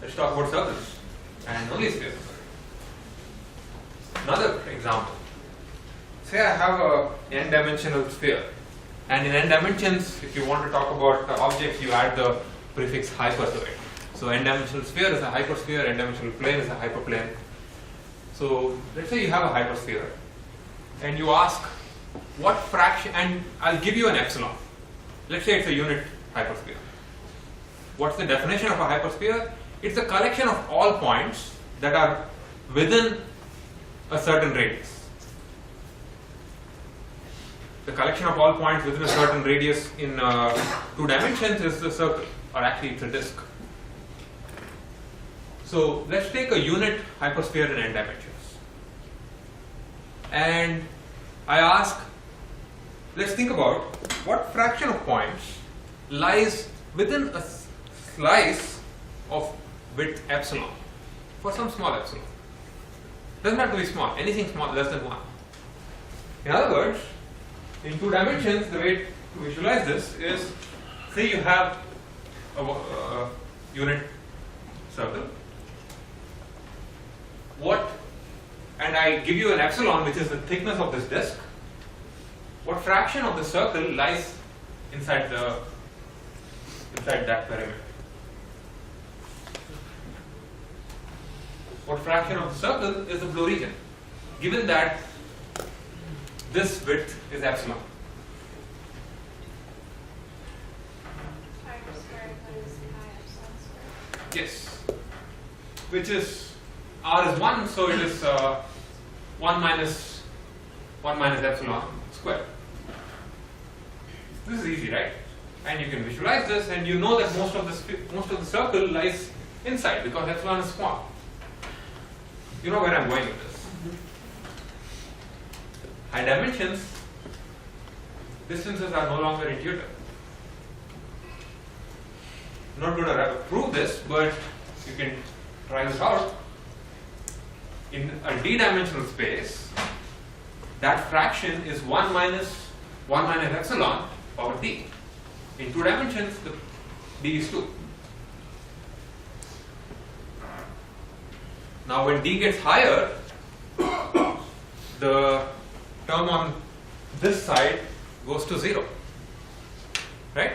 Let's talk about circles and only spheres. Another example. Say I have a n-dimensional sphere, and in n dimensions, if you want to talk about the objects, you add the prefix hyper to it. So n-dimensional sphere is a hypersphere, n-dimensional plane is a hyperplane. So let's say you have a hypersphere, and you ask what fraction, and I'll give you an epsilon. Let's say it's a unit hypersphere. What's the definition of a hypersphere? It's a collection of all points that are within a certain radius. The collection of all points within a certain radius in 2 dimensions is the circle, or actually it's a disk. So let's take a unit hypersphere in n dimensions. And I ask, let's think about what fraction of points lies within a slice of width epsilon, for some small epsilon. Doesn't have to be small, anything small, less than 1. In other words, in 2 dimensions, the way to visualize this is, say you have a unit circle. And I give you an epsilon, which is the thickness of this disk. What fraction of the circle lies inside that perimeter? What fraction of the circle is the blue region, given that this width is epsilon? Yes, which is r is 1, so it is 1 minus epsilon squared. This is easy, right? And you can visualize this, and you know that most of the circle lies inside because epsilon is small. You know where I'm going with this. High dimensions, distances are no longer intuitive. I'm not going to prove this, but you can try this out. In a d-dimensional space, that fraction is 1 minus epsilon power d. In 2 dimensions, the d is 2. Now when d gets higher, the term on this side goes to 0, right?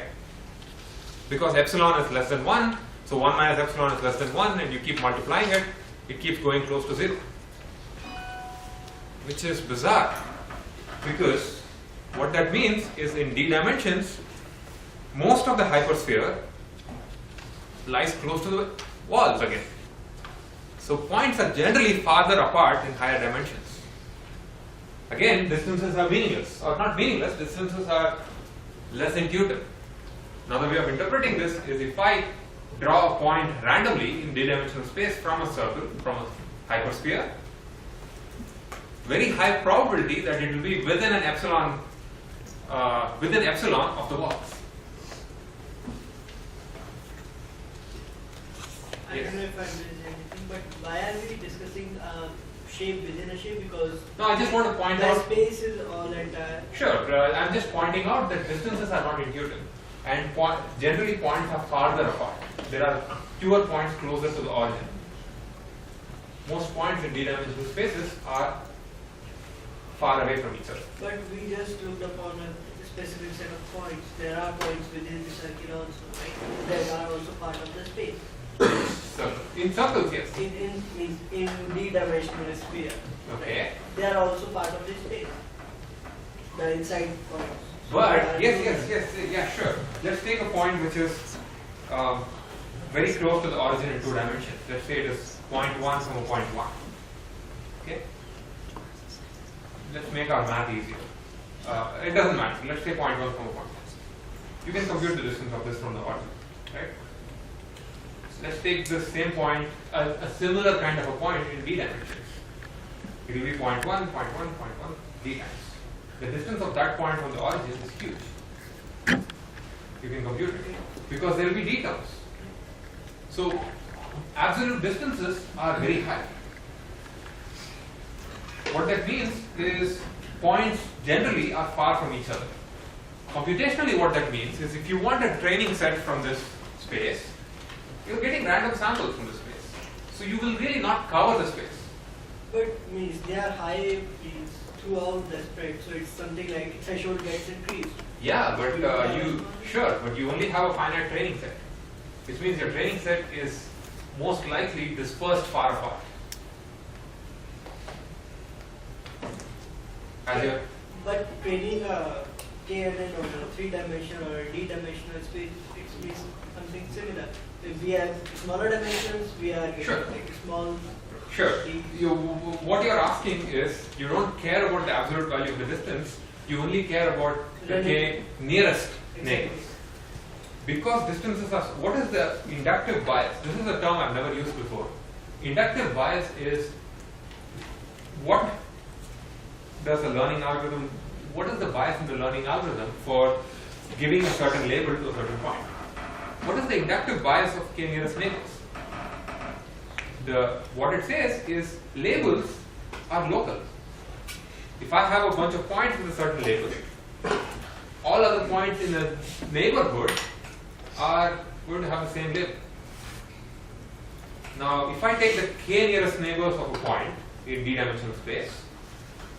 Because epsilon is less than 1, so 1 minus epsilon is less than 1, and you keep multiplying it, it keeps going close to 0. Which is bizarre, because What that means is in d dimensions, most of the hypersphere lies close to the walls again. So points are generally farther apart in higher dimensions. Again, distances are meaningless, or not meaningless, distances are less intuitive. Another way of interpreting this is if I draw a point randomly in d-dimensional space from a circle, from a hypersphere, very high probability that it will be within an epsilon of the walls. I don't know if I missed anything, but why are we discussing shape within a shape? Because No, I just want to point the out. space is all entire. Sure, I'm just pointing out that distances are not intuitive, and generally points are farther apart. There are fewer points closer to the origin. Most points in d-dimensional spaces are far away from each other. But we just looked upon a specific set of points. There are points within the circle also, right? That are also part of the space. So, in circles, yes. In D-dimensional sphere. Okay. Right? They are also part of the space. The inside points. But yeah, sure. Let's take a point which is very close to the origin in 2 dimensions. Let's say it is 0.1 from a 0.1. Okay. Let's make our math easier. It doesn't matter. Let's say 0.1 from a 0.1. You can compute the distance of this from the origin, right? Let's take the same point, a similar kind of a point in d dimensions. It will be 0.1, 0.1, 0.1, d times. The distance of that point from the origin is huge. You can compute it because there will be d terms. So absolute distances are very high. What that means is points generally are far from each other. Computationally, what that means is if you want a training set from this space, you're getting random samples from the space. So you will really not cover the space. But means they are high means throughout the spread, so it's something like threshold gets increased. Yeah, but but you only have a finite training set, which means your training set is most likely dispersed far apart. But training KNN on a 3-dimensional or a D-dimensional space, it means something similar. If we have smaller dimensions, we are getting like small. Sure. What you're asking is you don't care about the absolute value of the distance. You only care about the k nearest neighbors. Because distances are. What is the inductive bias? This is a term I've never used before. Inductive bias is what does the learning algorithm. What is the bias in the learning algorithm for giving a certain label to a certain point? What is the inductive bias of k nearest neighbors? What it says is labels are local. If I have a bunch of points with a certain label, all other points in the neighborhood are going to have the same label. Now, if I take the k nearest neighbors of a point in d-dimensional space,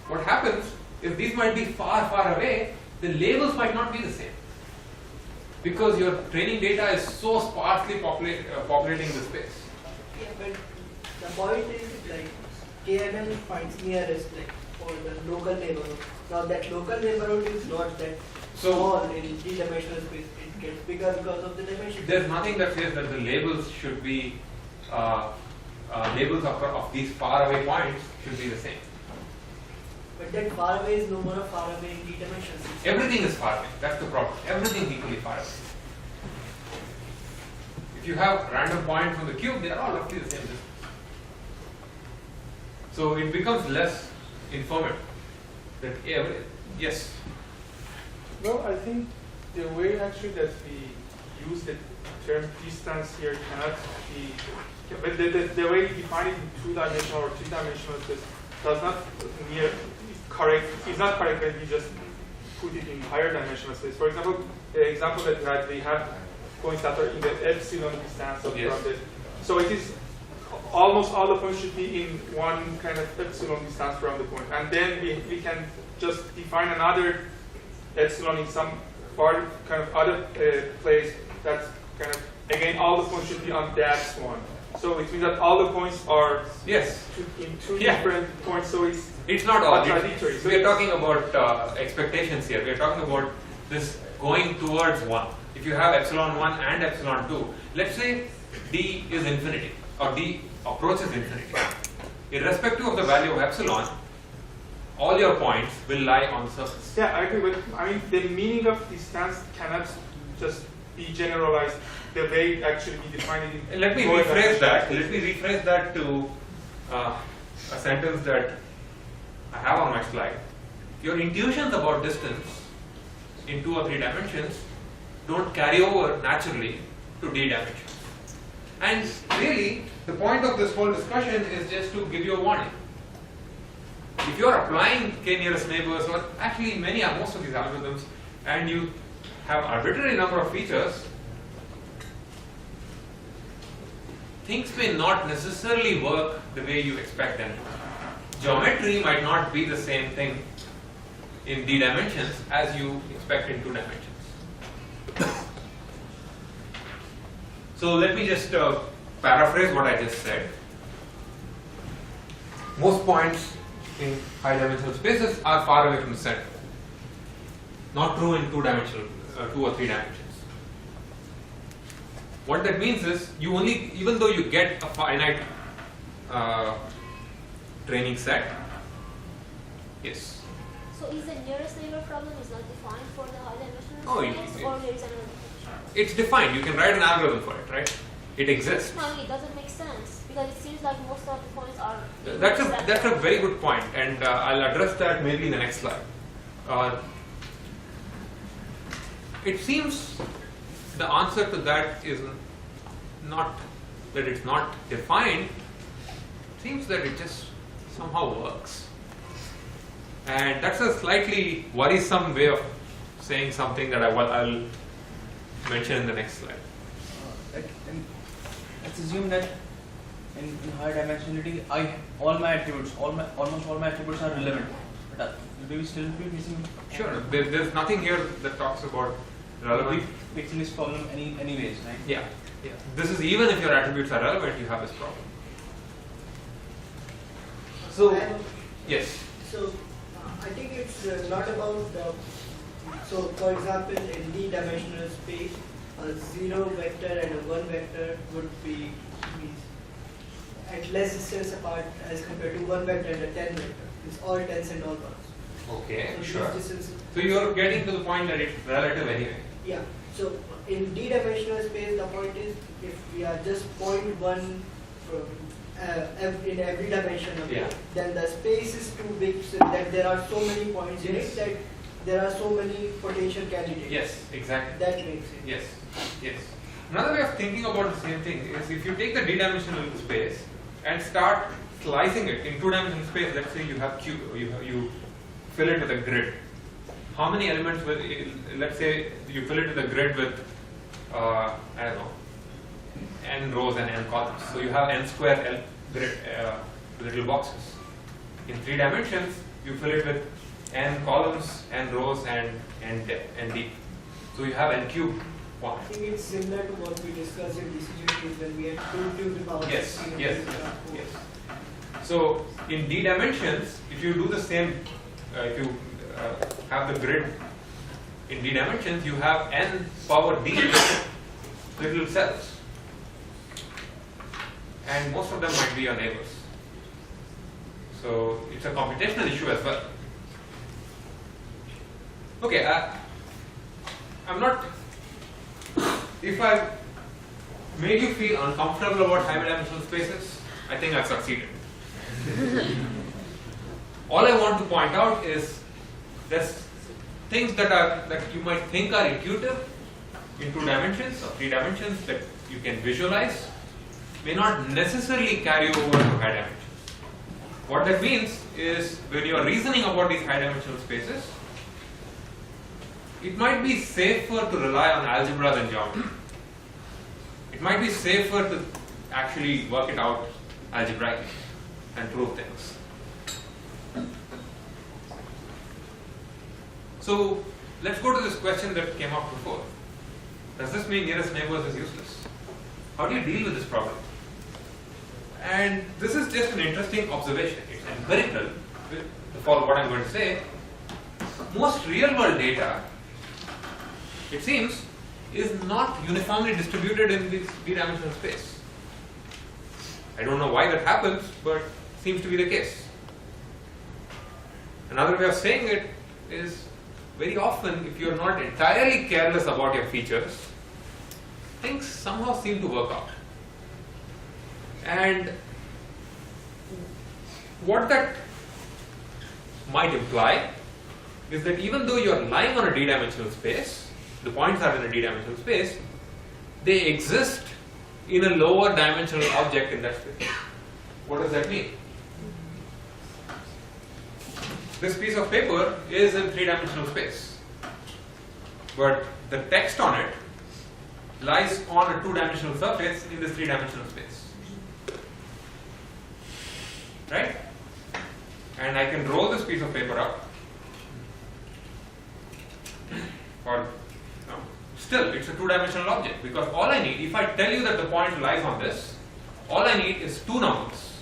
what happens is these might be far, far away, the labels might not be the same. Because your training data is so sparsely populating the space. Yeah, but the point is like KNN finds nearest like for the local neighborhood. Now that local neighborhood is not that small in d-dimensional space. It gets bigger because of the dimension. There's nothing that says that the labels should be labels of these far away points should be the same. But that far away is no more far away in d-dimensional space. Everything is far away. That's the problem. Everything is equally far away. If you have random points on the cube, they are all roughly the same distance. So it becomes less informative. That yes. Well, I think the way actually that we use the term distance here cannot be, but the way we define it in 2-dimensional or 3-dimensional space does not correct. It's not correct when we just put it in higher dimensional space. For example, the example that we had, we have points that are in the epsilon distance of from the. So it is almost all the points should be in one kind of epsilon distance from the point, and then we can just define another epsilon in some far kind of other place that's kind of again all the points should be on that one. So it means that all the points are Yes. in two Yeah. different points, so it's It's not all. contradictory. So We are it's- talking about expectations here. We are talking about this going towards 1. If you have epsilon 1 and epsilon 2, let's say D is infinity or D approaches infinity. Irrespective of the value of epsilon, all your points will lie on the surface. Yeah, I agree, but I mean the meaning of distance cannot just be generalized the way it actually be defined in. Let me lower rephrase that. dimensional Let me rephrase that to a sentence that I have on my slide. Your intuitions about distance in 2 or 3 dimensions don't carry over naturally to D dimensions. And really, the point of this whole discussion is just to give you a warning. If you are applying k nearest neighbors, or actually most of these algorithms, and you have arbitrary number of features, things may not necessarily work the way you expect them to. Geometry might not be the same thing in D dimensions as you expect in 2 dimensions. So let me just paraphrase what I just said. Most points in high dimensional spaces are far away from the center. Not true in 2 or 3 dimensions. What that means is you only, even though you get a finite training set, yes. So is the nearest neighbor problem is not defined for the high dimensional Oh, space, or there is another definition? It's defined. You can write an algorithm for it, right? It exists. No, it doesn't make sense because it seems like most of the points are. That's a very good point, and I'll address that maybe in the next slide. It seems the answer to that is not that it's not defined. It seems that it just somehow works, and that's a slightly worrisome way of saying something that I'll mention in the next slide. Let's assume that in high dimensionality, almost all my attributes are relevant. But do we still be facing? Sure. There's nothing here that talks about relevant. Fixing this problem anyways, right? Yeah. Yeah. This is even if your attributes are relevant, you have this problem. So yes. So I think it's not about the. So for example, in D-dimensional space, a 0 vector and a 1 vector would be at less distance apart as compared to 1 vector and a 10 vector. It's all 10s and all 1s. Okay. So Sure. this distance- So you're getting to the point that it's relative anyway. Yeah. So in D-dimensional space, the point is if we are just 0.1 from in every dimension of Yeah. it, then the space is too big so that there are so many points in it that there are so many potential candidates. Yes. Exactly. That makes it. Yes. Yes. Another way of thinking about the same thing is if you take the D-dimensional space and start slicing it in 2-dimensional space. Let's say you have cube. You fill it with a grid. How many elements will? Let's say you fill it with a grid with I don't know, n rows and n columns. So you have n square L grid little boxes. In 3 dimensions, you fill it with n columns, n rows, and n depth, n deep. So you have n cubed I one. think it's similar to what we discussed in decision trees when we had 2 to the power Yes, 16 yes, and yes. So in D dimensions, if you do the same, if you have the grid in D dimensions, you have n power d little cells, and most of them might be your neighbors. So it's a computational issue as well. Okay, I'm not. If I made you feel uncomfortable about high-dimensional spaces, I think I've succeeded. All I want to point out is there's things that you might think are intuitive in 2 dimensions or 3 dimensions that you can visualize may not necessarily carry over to high dimensions. What that means is when you are reasoning about these high-dimensional spaces, it might be safer to rely on algebra than geometry. It might be safer to actually work it out algebraically and prove things. So let's go to this question that came up before. Does this mean nearest neighbors is useless? How do you deal with this problem? And this is just an interesting observation. It's empirical. For what I'm going to say, most real-world data, it seems, is not uniformly distributed in this d-dimensional space. I don't know why that happens, but seems to be the case. Another way of saying it is, very often, if you're not entirely careless about your features, things somehow seem to work out. And what that might imply is that even though you're lying on a d-dimensional space, the points are in a d-dimensional space, they exist in a lower dimensional object in that space. What does that mean? This piece of paper is in three-dimensional space, but the text on it lies on a two-dimensional surface in this three-dimensional space. Right? And I can roll this piece of paper up, or no, still it's a two-dimensional object, because all I need, if I tell you that the point lies on this, all I need is two numbers,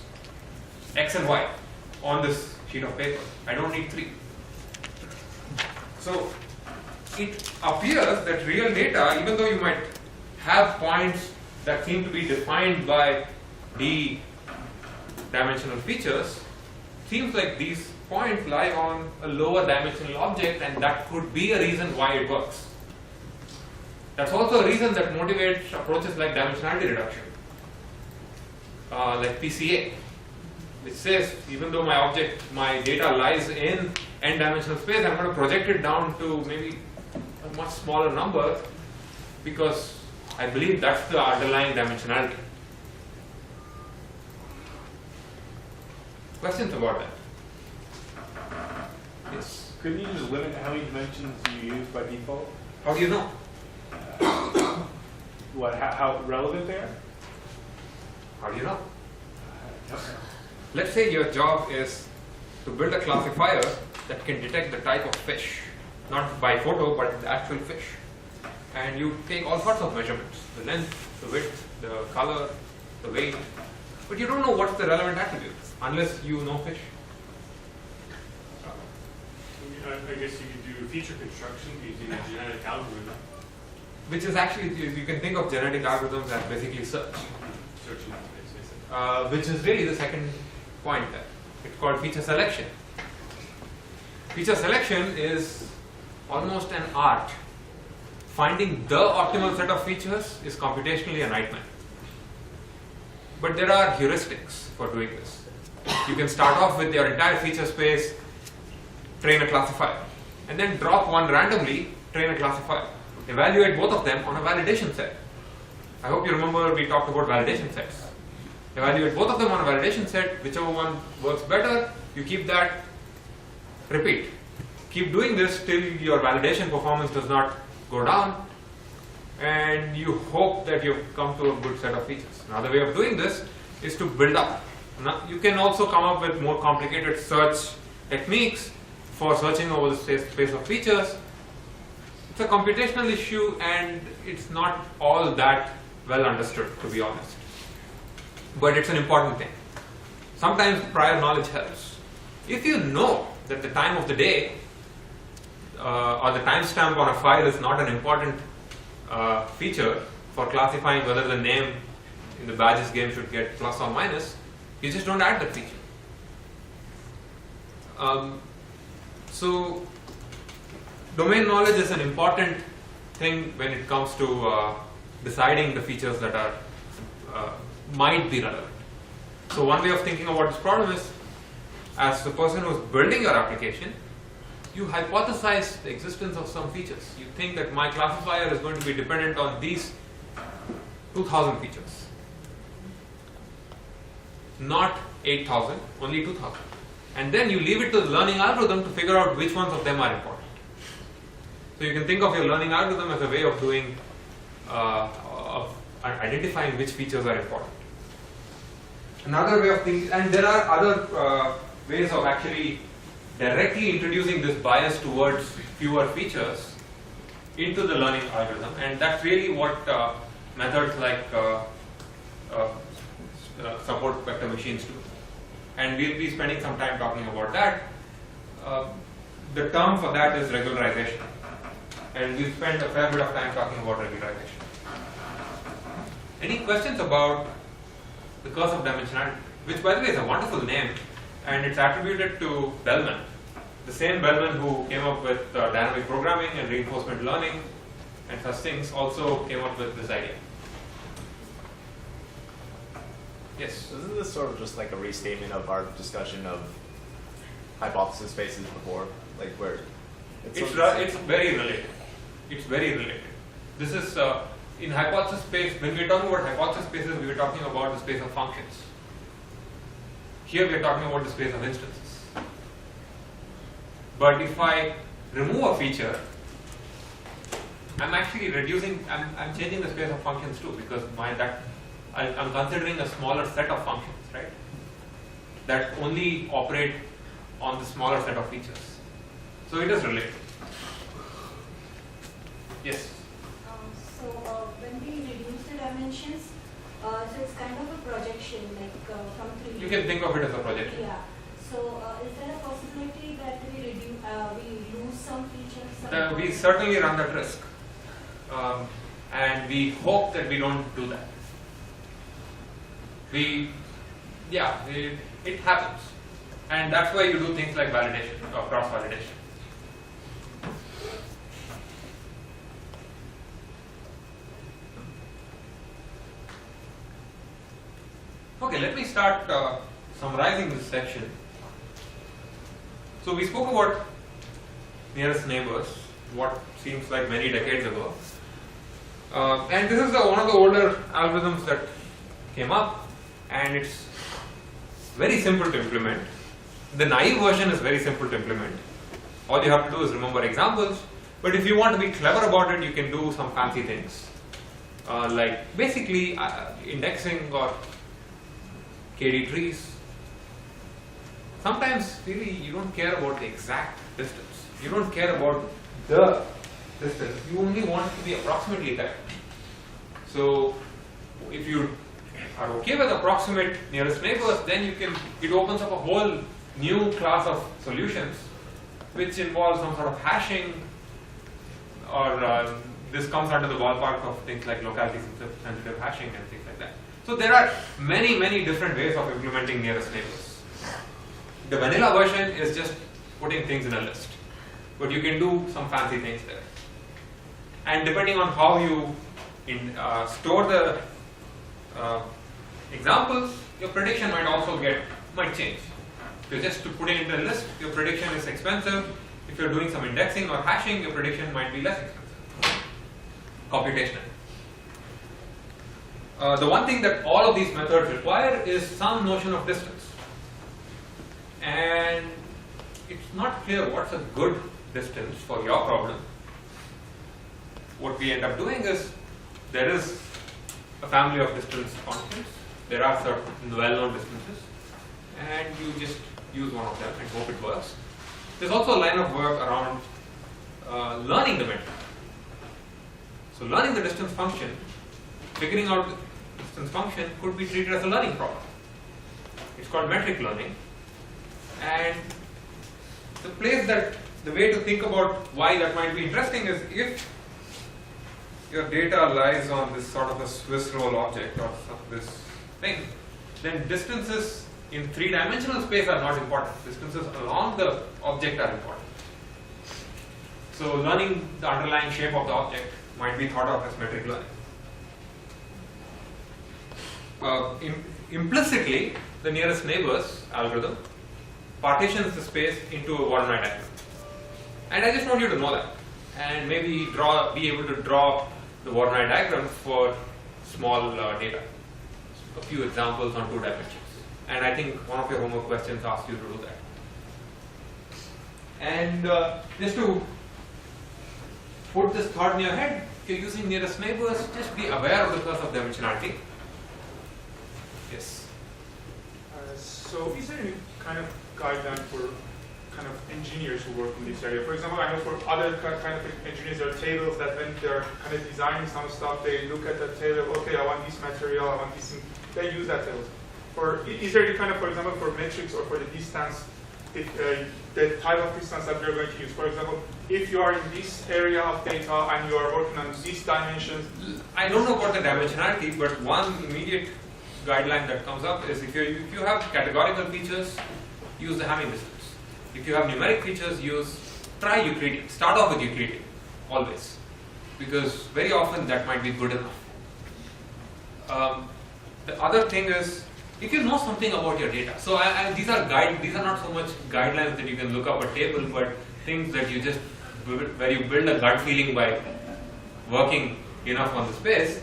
x and y, on this sheet of paper. I don't need three. So it appears that real data, even though you might have points that seem to be defined by d-dimensional features, seems like these points lie on a lower dimensional object, and that could be a reason why it works. That's also a reason that motivates approaches like dimensionality reduction, like PCA, which says even though my data lies in n-dimensional space, I'm going to project it down to maybe a much smaller number because I believe that's the underlying dimensionality. Questions about that? Yes. Couldn't you just limit how many dimensions you use by default? How do you know? How relevant they are? How do you know? Let's say your job is to build a classifier that can detect the type of fish, not by photo, but the actual fish. And you take all sorts of measurements, the length, the width, the color, the weight, but you don't know what's the relevant attributes unless you know fish. I guess you could do feature construction using a genetic algorithm. Which is actually, you can think of genetic algorithms as basically search. Searching that space, Which is really the second point there. It's called feature selection. Feature selection is almost an art. Finding the optimal set of features is computationally a nightmare. But there are heuristics for doing this. You can start off with your entire feature space, train a classifier, and then drop one randomly, train a classifier. Evaluate both of them on a validation set. I hope you remember we talked about validation sets. Evaluate both of them on a validation set, whichever one works better, you keep that, repeat. Keep doing this till your validation performance does not go down, and you hope that you've come to a good set of features. Another way of doing this is to build up. Now, you can also come up with more complicated search techniques for searching over the space of features. It's a computational issue, and it's not all that well understood, to be honest. But it's an important thing. Sometimes prior knowledge helps. If you know that the time of the day or the timestamp on a file is not an important feature for classifying whether the name in the badges game should get plus or minus, you just don't add that feature. So domain knowledge is an important thing when it comes to deciding the features that are might be relevant. So one way of thinking about this problem is, as the person who's building your application, you hypothesize the existence of some features. You think that my classifier is going to be dependent on these 2000 features. Not 8000, only 2000. And then you leave it to the learning algorithm to figure out which ones of them are important. So you can think of your learning algorithm as a way of doing, of identifying which features are important. Another way of thinking, and there are other ways of actually directly introducing this bias towards fewer features into the learning algorithm, and that's really what methods like support vector machines too. And we'll be spending some time talking about that. The term for that is regularization. And we'll spend a fair bit of time talking about regularization. Any questions about the curse of dimensionality? Which, by the way, is a wonderful name, and it's attributed to Bellman. The same Bellman who came up with dynamic programming and reinforcement learning and such things also came up with this idea. Yes? Isn't this sort of just like a restatement of our discussion of hypothesis spaces before? Like where it's very related. It's very related. This is in hypothesis space, when we're talking about hypothesis spaces, we were talking about the space of functions. Here we're talking about the space of instances. But if I remove a feature, I'm actually reducing, I'm changing the space of functions too, because I'm considering a smaller set of functions, right? That only operate on the smaller set of features. So it is related. Yes? When we reduce the dimensions, so it's kind of a projection, like from 3D. You can think of it as a projection. Yeah. So is there a possibility that we lose some features? We certainly run that risk. And we hope that we don't do that. It happens. And that's why you do things like validation or cross-validation. Okay, let me start summarizing this section. So we spoke about nearest neighbors, what seems like many decades ago. And this is one of the older algorithms that came up, and it's very simple to implement. The naive version is very simple to implement. All you have to do is remember examples, but if you want to be clever about it, you can do some fancy things. Like basically indexing or KD trees. Sometimes really you don't care about the exact distance. You don't care about the distance. You only want it to be approximately there. So if you are okay with approximate nearest neighbors, then it opens up a whole new class of solutions which involves some sort of hashing, or this comes under the ballpark of things like locality sensitive hashing and things like that. So there are many, many different ways of implementing nearest neighbors. The vanilla version is just putting things in a list, but you can do some fancy things there. And depending on how you store the examples, your prediction might change. If you're just putting it in a list, your prediction is expensive. If you're doing some indexing or hashing, your prediction might be less expensive. Computational. The one thing that all of these methods require is some notion of distance. And it's not clear what's a good distance for your problem. What we end up doing is, there is a family of distance constants. There are certain well-known distances, and you just use one of them and hope it works. There's also a line of work around learning the metric. So learning the distance function, figuring out the distance function could be treated as a learning problem. It's called metric learning. And the way to think about why that might be interesting is, if your data lies on this sort of a Swiss roll object or this thing, then distances in three-dimensional space are not important. Distances along the object are important. So learning the underlying shape of the object might be thought of as metric learning. Implicitly, the nearest neighbors algorithm partitions the space into a Voronoi diagram. And I just want you to know that, and maybe be able to draw the Voronoi diagram for small data. A few examples on 2 dimensions. And I think one of your homework questions asks you to do that. And just to put this thought in your head, if you're using nearest neighbors, just be aware of the curse of dimensionality. Yes? So is there any kind of guideline for kind of engineers who work in this area? For example, I know for other kind of engineers, there are tables that when they're kind of designing some stuff, they look at the table, okay, I want this material, I want this thing. They use that table. is there any kind of, for example, for metrics or for the distance, the type of distance that you're going to use? For example, if you are in this area of data and you are working on these dimensions. I don't know about the dimensionality, but one immediate guideline that comes up is if you have categorical features, use the Hamming distance. If you have numeric features, try Euclidean. Start off with Euclidean, always, because very often that might be good enough. The other thing is, if you know something about your data, so these are not so much guidelines that you can look up a table, but things that you just where you build a gut feeling by working enough on the space.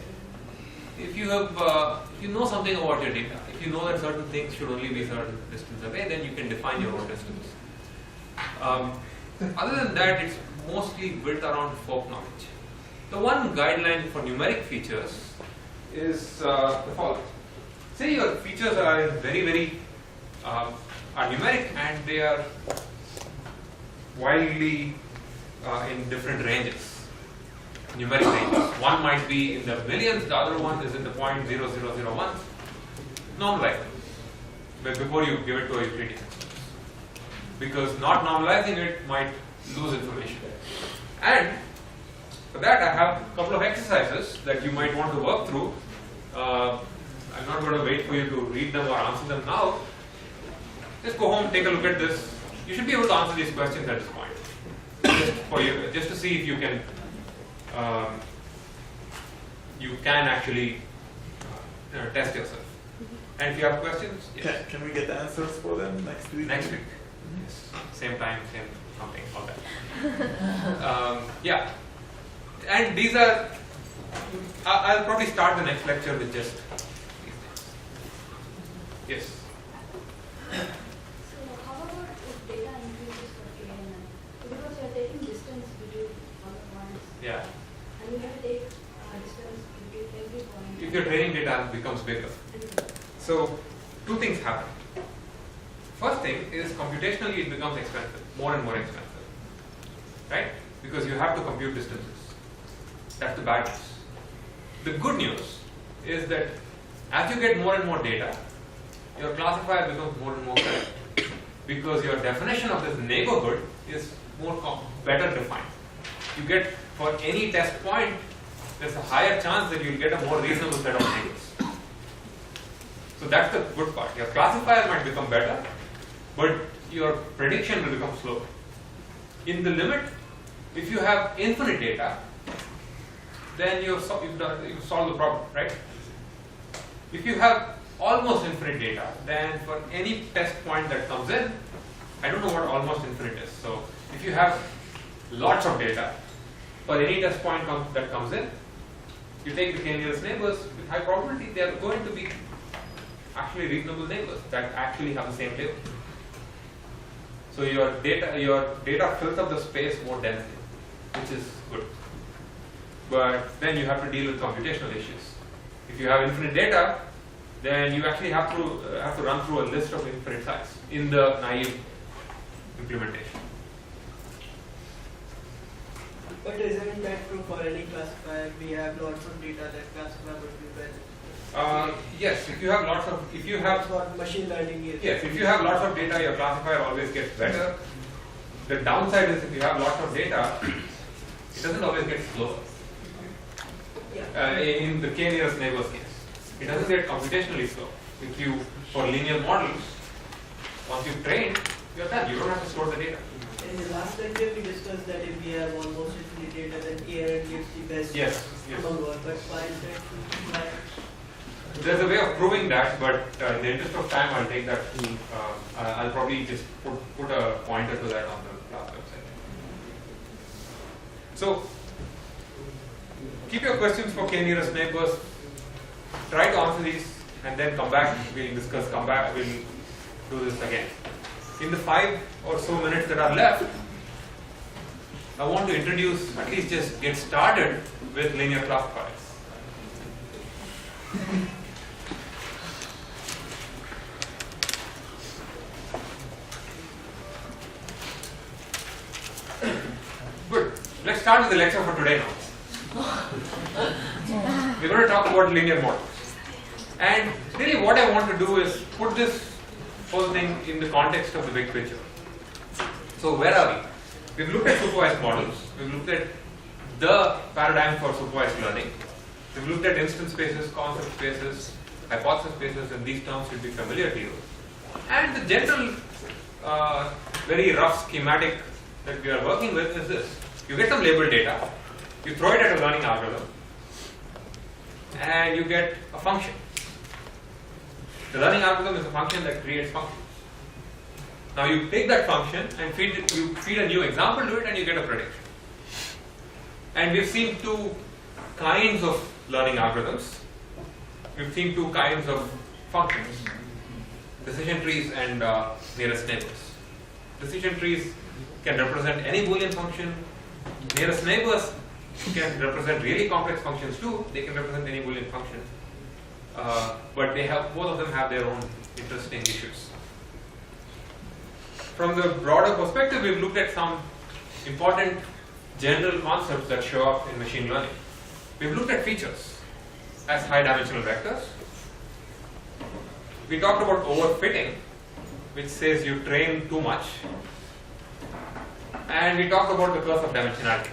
If you know something about your data, if you know that certain things should only be certain distance away, then you can define your own distance. Other than that, it's mostly built around folk knowledge. The one guideline for numeric features is the following. Say your features are very are numeric and they are wildly in different ranges, numeric ranges. One might be in the millions, the other one is in the 0.0001. Normalize them before you give it to a Euclidean system, because not normalizing it might lose information. And for that, I have a couple of exercises that you might want to work through. I'm not going to wait for you to read them or answer them now. Just go home, take a look at this. You should be able to answer these questions at this point. Just to see if you can actually test yourself. And if you have questions, yes. Can we get the answers for them next week? Next week. Yes. Same time, same something, all that. Yeah. And these are, I'll probably start the next lecture with just these things. Yes. So how about if data increases for KNN? Because you're taking distance between all the points. Yeah. And you have to take distance between every point. If your training data becomes bigger. So, two things happen. First thing is computationally it becomes expensive, more and more expensive. Right? Because you have to compute distances. That's the bad news. The good news is that as you get more and more data, your classifier becomes more and more correct. Because your definition of this neighborhood is better defined. You get, for any test point, there's a higher chance that you'll get a more reasonable set of neighbors. So that's the good part. Your classifier might become better, but your prediction will become slower. In the limit, if you have infinite data, then you've solved the problem, right? If you have almost infinite data, then for any test point that comes in, I don't know what almost infinite is. So if you have lots of data, for any test point that comes in, you take the k-nearest neighbors, with high probability they are going to be actually reasonable neighbors that actually have the same label. So your data fills up the space more densely, which is good. But then you have to deal with computational issues. If you have infinite data, then you actually have to run through a list of infinite size in the naive implementation. But isn't that true for any classifier? We have lots of data that classifier would be better. Yes, if you have That's what machine learning is. Yes, if you have lots of data, your classifier always gets better. The downside is if you have lots of data, it doesn't always get slower. Yeah. In the k-nearest neighbors case, it doesn't get computationally slow. For linear models, once you've trained, you're done. You don't have to store the data. In the last lecture, we discussed that if we have almost infinite data, then KNN gives the best Yes. among all. But why is that? There's a way of proving that, but in the interest of time, I'll take that. I'll probably just put a pointer to that on the class website. So, keep your questions for k-nearest neighbors. Try to answer these, and then come back. We'll discuss. Come back. We'll do this again. In the 5 or so minutes that are left, I want to introduce, at least just get started with linear classifiers. Good. Let's start with the lecture for today now. We're going to talk about linear models. And really what I want to do is put this whole thing in the context of the big picture. So where are we? We've looked at supervised models. We've looked at the paradigm for supervised learning. We've looked at instance spaces, concept spaces, hypothesis spaces, and these terms should be familiar to you. And the general, very rough schematic that we are working with is this. You get some labeled data, you throw it at a learning algorithm, and you get a function. The learning algorithm is a function that creates functions. Now you take that function and you feed a new example to it, and you get a prediction. And we've seen two kinds of learning algorithms. We've seen two kinds of functions: decision trees and nearest neighbors. Decision trees can represent any Boolean function. Nearest neighbors can represent really complex functions too. They can represent any Boolean function. But both of them have their own interesting issues. From the broader perspective, we've looked at some important general concepts that show up in machine learning. We've looked at features as high-dimensional vectors. We talked about overfitting, which says you train too much. And we talked about the curse of dimensionality.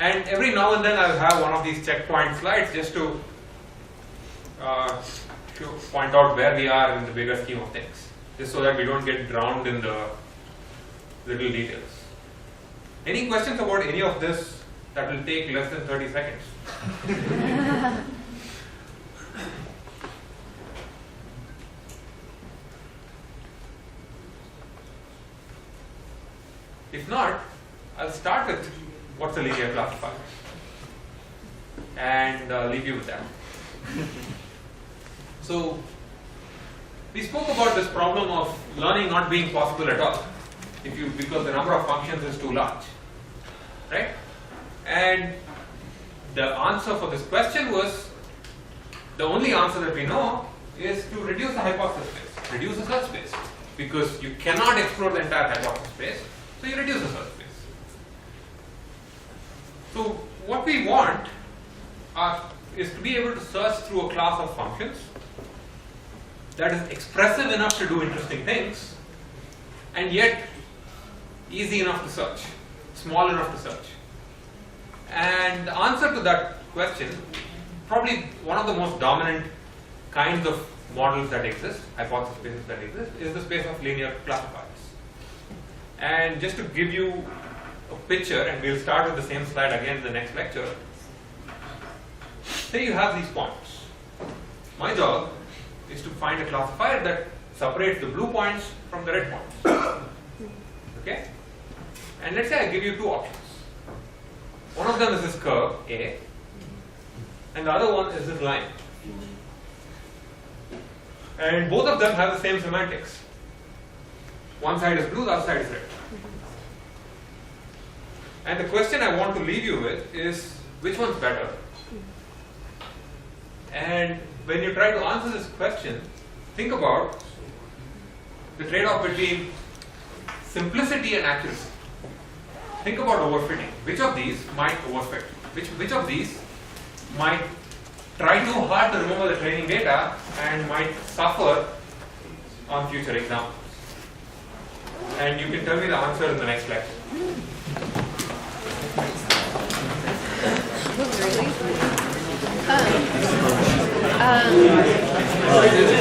And every now and then I'll have one of these checkpoint slides just to point out where we are in the bigger scheme of things, just so that we don't get drowned in the little details. Any questions about any of this that will take less than 30 seconds? If not, I'll start with what's a linear classifier and leave you with that. So, we spoke about this problem of learning not being possible at all because the number of functions is too large, right? And the answer for this question was, the only answer that we know is to reduce the hypothesis space, reduce the search space, because you cannot explore the entire hypothesis space, so you reduce the search space. So what we want is to be able to search through a class of functions that is expressive enough to do interesting things, and yet easy enough to search, small enough to search. And the answer to that question, probably one of the most dominant kinds of models that exist, hypothesis spaces that exist, is the space of linear classifiers. And just to give you a picture, and we'll start with the same slide again in the next lecture. Say you have these points. My job is to find a classifier that separates the blue points from the red points. Okay? And let's say I give you two options. One of them is this curve, A, and the other one is this line. And both of them have the same semantics. One side is blue, the other side is red. And the question I want to leave you with is, which one's better? And when you try to answer this question, think about the trade-off between simplicity and accuracy. Think about overfitting. Which of these might overfit? Which of these might try too hard to remember the training data and might suffer on future examples? And you can tell me the answer in the next lecture. Really?